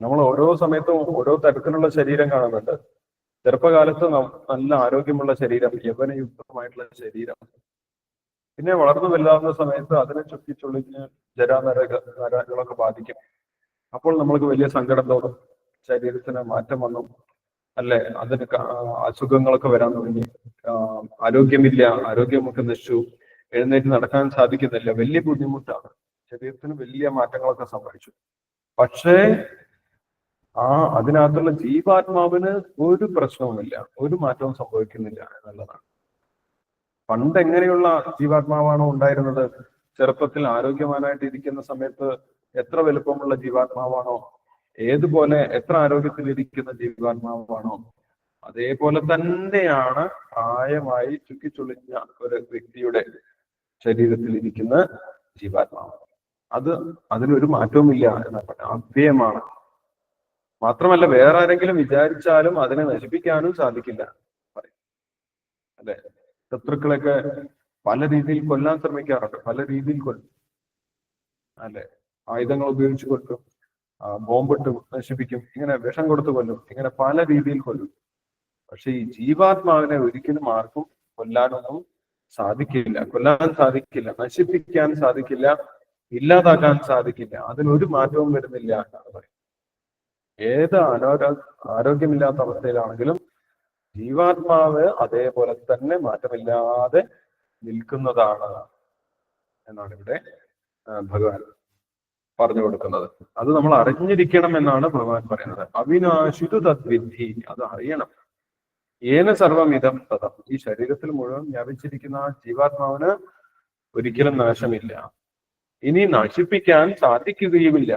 നമ്മൾ ഓരോ സമയത്തും ഓരോ തരത്തിലുള്ള ശരീരം കാണുന്നുണ്ട്. ചെറുപ്പകാലത്ത് നല്ല ആരോഗ്യമുള്ള ശരീരം, യൗവനയുക്തമായിട്ടുള്ള ശരീരം. പിന്നെ വളർന്നു വലുതാവുന്ന സമയത്ത് അതിനെ ചുറ്റിച്ചുള്ളിച്ച് ജരാനരകളൊക്കെ ബാധിക്കും. അപ്പോൾ നമ്മൾക്ക് വലിയ സങ്കടം തോന്നും, ശരീരത്തിന് മാറ്റം വന്നു അല്ലെ, അതിന് അസുഖങ്ങളൊക്കെ വരാൻ തുടങ്ങി, ആരോഗ്യമില്ല, ആരോഗ്യമൊക്കെ നശിച്ചു, എഴുന്നേറ്റ് നടക്കാൻ സാധിക്കുന്നില്ല, വലിയ ബുദ്ധിമുട്ടാണ്, ശരീരത്തിന് വലിയ മാറ്റങ്ങളൊക്കെ സംഭവിച്ചു. പക്ഷേ അതിനകത്തുള്ള ജീവാത്മാവിന് ഒരു പ്രശ്നവുമില്ല, ഒരു മാറ്റവും സംഭവിക്കുന്നില്ല എന്നുള്ളതാണ്. പണ്ട് എങ്ങനെയുള്ള ജീവാത്മാവാണോ ഉണ്ടായിരുന്നത്, ചെറുപ്പത്തിൽ ആരോഗ്യവാനായിട്ട് ഇരിക്കുന്ന സമയത്ത് എത്ര വലുപ്പമുള്ള ജീവാത്മാവാണോ, ഏതുപോലെ എത്ര ആരോഗ്യത്തിൽ ഇരിക്കുന്ന ജീവാത്മാവാണോ, അതേപോലെ തന്നെയാണ് പ്രായമായി ചുക്കിച്ചുളിഞ്ഞ ഒരു വ്യക്തിയുടെ ശരീരത്തിൽ ഇരിക്കുന്ന ജീവാത്മാവ്. അതിനൊരു മാറ്റവുമില്ല എന്നാണ് പറഞ്ഞത്. അവ്യയമാണ്. മാത്രമല്ല, വേറെ ആരെങ്കിലും വിചാരിച്ചാലും അതിനെ നശിപ്പിക്കാനും സാധിക്കില്ല പറയും അല്ലെ. ശത്രുക്കളൊക്കെ പല രീതിയിൽ കൊല്ലാൻ ശ്രമിക്കാറുണ്ട്, പല രീതിയിൽ കൊല്ലും അല്ലെ. ആയുധങ്ങൾ ഉപയോഗിച്ച് കൊല്ലും, ബോംബിട്ട് നശിപ്പിക്കും, ഇങ്ങനെ വിഷം കൊടുത്ത് കൊല്ലും, ഇങ്ങനെ പല രീതിയിൽ കൊല്ലും. പക്ഷെ ഈ ജീവാത്മാവിനെ ഒരിക്കലും ആർക്കും കൊല്ലാനൊന്നും സാധിക്കില്ല, കൊല്ലാൻ സാധിക്കില്ല, നശിപ്പിക്കാൻ സാധിക്കില്ല, ഇല്ലാതാക്കാൻ സാധിക്കില്ല. അതിനൊരു മാറ്റവും വരുന്നില്ല എന്നാണ് പറയുന്നത്. ഏത് ആരോഗ്യമില്ലാത്ത അവസ്ഥയിലാണെങ്കിലും ജീവാത്മാവ് അതേപോലെ തന്നെ മാറ്റമില്ലാതെ നിൽക്കുന്നതാണ് എന്നാണ് ഇവിടെ ഭഗവാൻ പറഞ്ഞു കൊടുക്കുന്നത്. അത് നമ്മൾ അറിഞ്ഞിരിക്കണം എന്നാണ് ഭഗവാൻ പറയുന്നത്. അവിനാശിതു തദ്വിദ്ധി, അത് അറിയണം. ഏന സർവമിതം തഥം, ഈ ശരീരത്തിൽ മുഴുവൻ വ്യാപിച്ചിരിക്കുന്ന ആ ജീവാത്മാവിന് ഒരിക്കലും നാശമില്ല, ഇനി നശിപ്പിക്കാൻ സാധിക്കുകയുമില്ല.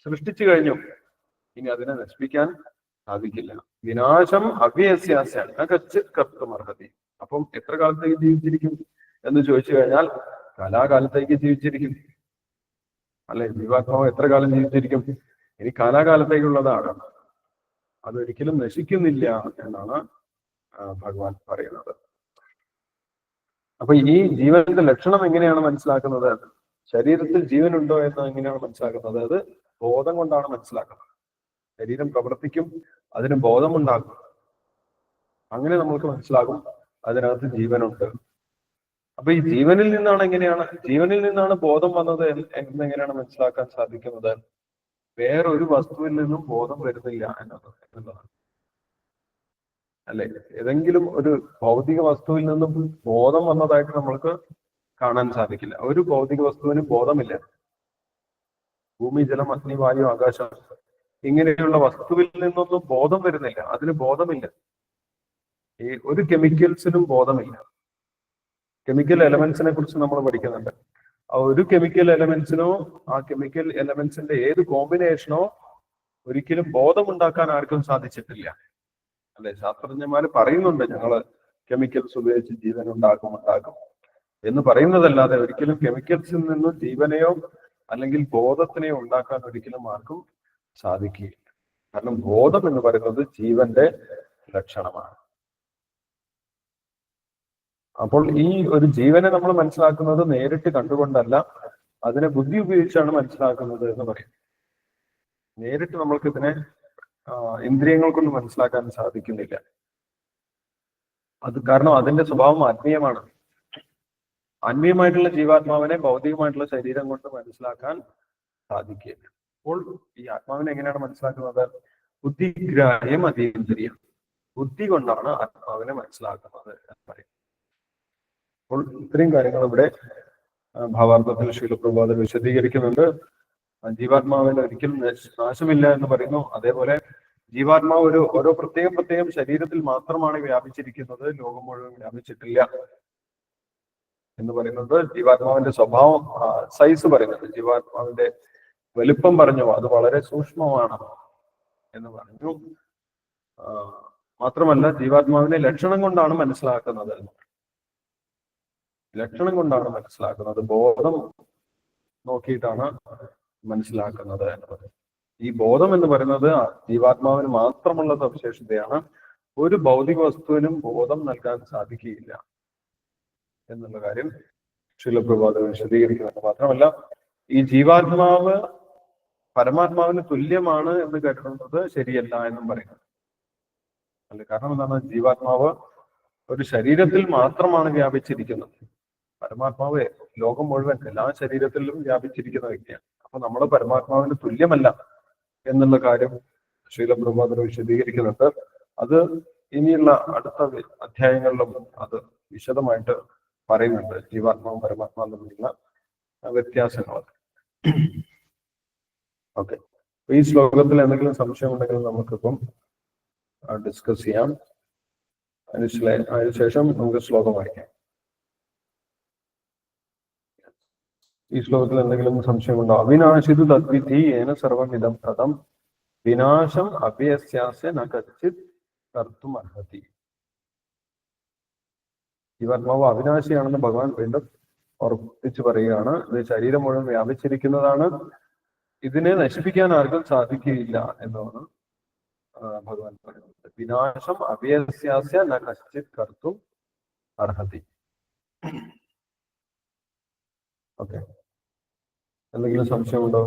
സൃഷ്ടിച്ചു കഴിഞ്ഞു, ഇനി അതിനെ നശിപ്പിക്കാൻ സാധിക്കില്ല. വിനാശം അവ്യസ്യാസ്യ കച്ചിത് കർത്തും അർഹതി. അപ്പം എത്ര കാലത്തേക്ക് ജീവിച്ചിരിക്കും എന്ന് ചോദിച്ചു കഴിഞ്ഞാൽ കാലാകാലത്തേക്ക് ജീവിച്ചിരിക്കും. അല്ലെ, ജീവാത്മാവ് എത്ര കാലം ജീവിച്ചിരിക്കും? ഇനി കാലാകാലത്തേക്കുള്ളതാണ്, അതൊരിക്കലും നശിക്കുന്നില്ല എന്നാണ് ഭഗവാൻ പറയുന്നത്. അപ്പൊ ഈ ജീവന്റെ ലക്ഷണം എങ്ങനെയാണ് മനസ്സിലാക്കുന്നത്? ശരീരത്തിൽ ജീവനുണ്ടോ എന്ന് എങ്ങനെയാണ് മനസ്സിലാക്കുന്നത്? അത് ബോധം കൊണ്ടാണ് മനസ്സിലാക്കുന്നത്. ശരീരം പ്രവർത്തിക്കും, അതിന് ബോധമുണ്ടാകും. അങ്ങനെ നമുക്ക് മനസ്സിലാകും അതിനകത്ത് ജീവനുണ്ട്. അപ്പൊ ഈ ജീവനിൽ നിന്നാണ് ബോധം വന്നത് എന്നെങ്ങനെയാണ് മനസ്സിലാക്കാൻ സാധിക്കുന്നത്? വേറൊരു വസ്തുവിൽ നിന്നും ബോധം വരുന്നില്ല എന്നതാണ്. അല്ലെ, ഏതെങ്കിലും ഒരു ഭൗതിക വസ്തുവിൽ നിന്നും ബോധം വന്നതായിട്ട് നമ്മൾക്ക് കാണാൻ സാധിക്കില്ല. ഒരു ഭൗതിക വസ്തുവിന് ബോധമില്ല. ഭൂമി, ജലം, അഗ്നി, വായു, ആകാശം ഇങ്ങനെയുള്ള വസ്തുവിൽ നിന്നൊന്നും ബോധം വരുന്നില്ല, അതിന് ബോധമില്ല. ഈ ഒരു കെമിക്കൽസിനും ബോധമില്ല. കെമിക്കൽ എലമെന്റ്സിനെ കുറിച്ച് നമ്മൾ പഠിക്കുന്നുണ്ട്. ആ ഒരു കെമിക്കൽ എലമെന്റ്സിനോ ആ കെമിക്കൽ എലമെന്റ്സിന്റെ ഏത് കോമ്പിനേഷനോ ഒരിക്കലും ബോധമുണ്ടാക്കാൻ ആർക്കും സാധിച്ചിട്ടില്ല. അല്ലെ, ശാസ്ത്രജ്ഞന്മാർ പറയുന്നുണ്ട് ഞങ്ങള് കെമിക്കൽസ് ഉപയോഗിച്ച് ജീവൻ ഉണ്ടാക്കും എന്ന് പറയുന്നതല്ലാതെ ഒരിക്കലും കെമിക്കൽസിൽ നിന്നും ജീവനെയോ അല്ലെങ്കിൽ ബോധത്തിനെയോ ഉണ്ടാക്കാൻ ഒരിക്കലും ആർക്കും സാധിക്കുകയില്ല. കാരണം ബോധം എന്ന് പറയുന്നത് ജീവന്റെ ലക്ഷണമാണ്. അപ്പോൾ ഈ ഒരു ജീവനെ നമ്മൾ മനസ്സിലാക്കുന്നത് നേരിട്ട് കണ്ടുകൊണ്ടല്ല, അതിനെ ബുദ്ധി ഉപയോഗിച്ചാണ് മനസ്സിലാക്കുന്നത് എന്ന് പറയും. നേരിട്ട് നമ്മൾക്ക് ഇതിനെ ഇന്ദ്രിയങ്ങൾ കൊണ്ട് മനസ്സിലാക്കാൻ സാധിക്കുന്നില്ല. അത് കാരണം അതിന്റെ സ്വഭാവം ആത്മീയമാണ്. ആത്മീയമായിട്ടുള്ള ജീവാത്മാവിനെ ഭൗതികമായിട്ടുള്ള ശരീരം കൊണ്ട് മനസ്സിലാക്കാൻ സാധിക്കില്ല. അപ്പോൾ ഈ ആത്മാവിനെ എങ്ങനെയാണ് മനസ്സിലാക്കുന്നത്? ബുദ്ധിഗ്രാഹ്യം അതീന്ദ്രിയം, ബുദ്ധി കൊണ്ടാണ് ആത്മാവിനെ മനസ്സിലാക്കുന്നത് എന്ന് പറയും. അപ്പോൾ ഇത്രയും കാര്യങ്ങൾ ഇവിടെ ഭാവാർത്ഥത്തിൽ ശീലപ്രഭാതം വിശദീകരിക്കുന്നുണ്ട്. ജീവാത്മാവിന് ഒരിക്കലും നാശമില്ല എന്ന് പറയുന്നു. അതേപോലെ ജീവാത്മാവ് ഓരോ പ്രത്യേകം ശരീരത്തിൽ മാത്രമാണ് വ്യാപിച്ചിരിക്കുന്നത്, ലോകം മുഴുവൻ വ്യാപിച്ചിട്ടില്ല എന്ന് പറയുന്നത്. ജീവാത്മാവിന്റെ സ്വഭാവം, സൈസ് പറയുന്നത്, ജീവാത്മാവിന്റെ വലിപ്പം പറഞ്ഞു, അത് വളരെ സൂക്ഷ്മമാണ് എന്ന് പറഞ്ഞു. മാത്രമല്ല ജീവാത്മാവിനെ ലക്ഷണം കൊണ്ടാണ് മനസ്സിലാക്കുന്നത്. ലക്ഷണം കൊണ്ടാണ് മനസ്സിലാക്കുന്നത്, ബോധം നോക്കിയിട്ടാണ് മനസ്സിലാക്കുന്നത് എന്ന് പറയും. ഈ ബോധം എന്ന് പറയുന്നത് ജീവാത്മാവിന് മാത്രമുള്ള സവിശേഷതയാണ്. ഒരു ഭൗതിക വസ്തുവിനും ബോധം നൽകാൻ സാധിക്കുകയില്ല എന്നുള്ള കാര്യം ശീലപ്രഭാതം വിശദീകരിക്കുന്നുണ്ട്. മാത്രമല്ല ഈ ജീവാത്മാവ് പരമാത്മാവിന് തുല്യമാണ് എന്ന് കരുതുന്നത് ശരിയല്ല എന്നും പറയുന്നത്. അല്ല, കാരണം എന്താണ്? ജീവാത്മാവ് ഒരു ശരീരത്തിൽ മാത്രമാണ് വ്യാപിച്ചിരിക്കുന്നത്. പരമാത്മാവ് ലോകം മുഴുവൻ എല്ലാ ശരീരത്തിലും വ്യാപിച്ചിരിക്കുന്ന വ്യക്തിയാണ്. അപ്പൊ നമ്മൾ പരമാത്മാവിന് തുല്യമല്ല എന്നുള്ള കാര്യം ശീലപ്രഭാതം വിശദീകരിക്കുന്നുണ്ട്. അത് ഇനിയുള്ള അടുത്ത അധ്യായങ്ങളിലും അത് വിശദമായിട്ട് പറയുന്നുണ്ട്, ജീവാത്മാവും പരമാത്മാവും തമ്മിലുള്ള വ്യത്യാസങ്ങൾ. ഓക്കെ, ഈ ശ്ലോകത്തിൽ എന്തെങ്കിലും സംശയം ഉണ്ടെങ്കിൽ നമുക്കിപ്പം ഡിസ്കസ് ചെയ്യാം. അതിനുശേഷം നമുക്ക് ശ്ലോകം വായിക്കാം. ഈ ശ്ലോകത്തിൽ എന്തെങ്കിലും സംശയമുണ്ടോ? അവിനാശിതു തദ്വിധി ഏന സർവമിദം തതം വിനാശം അവ്യസ്യാസ്യ ന കച്ചിത് കർത്തും അർഹതി. ജീവാത്മാവ് അവിനാശിയാണെന്ന് ഭഗവാൻ വീണ്ടും ഉറപ്പിച്ചു പറയുകയാണ്. ഇത് ശരീരം മുഴുവൻ വ്യാപിച്ചിരിക്കുന്നതാണ്, ഇതിനെ നശിപ്പിക്കാൻ ആർക്കും സാധിക്കുകയില്ല എന്നാണ് ഭഗവാൻ പറയുന്നത്. വിനാശം അവ്യസ്യാസ്യ ന കശ്ചിത് കർത്തും അർഹതി. ഓക്കെ, എന്തെങ്കിലും സംശയമുണ്ടോ?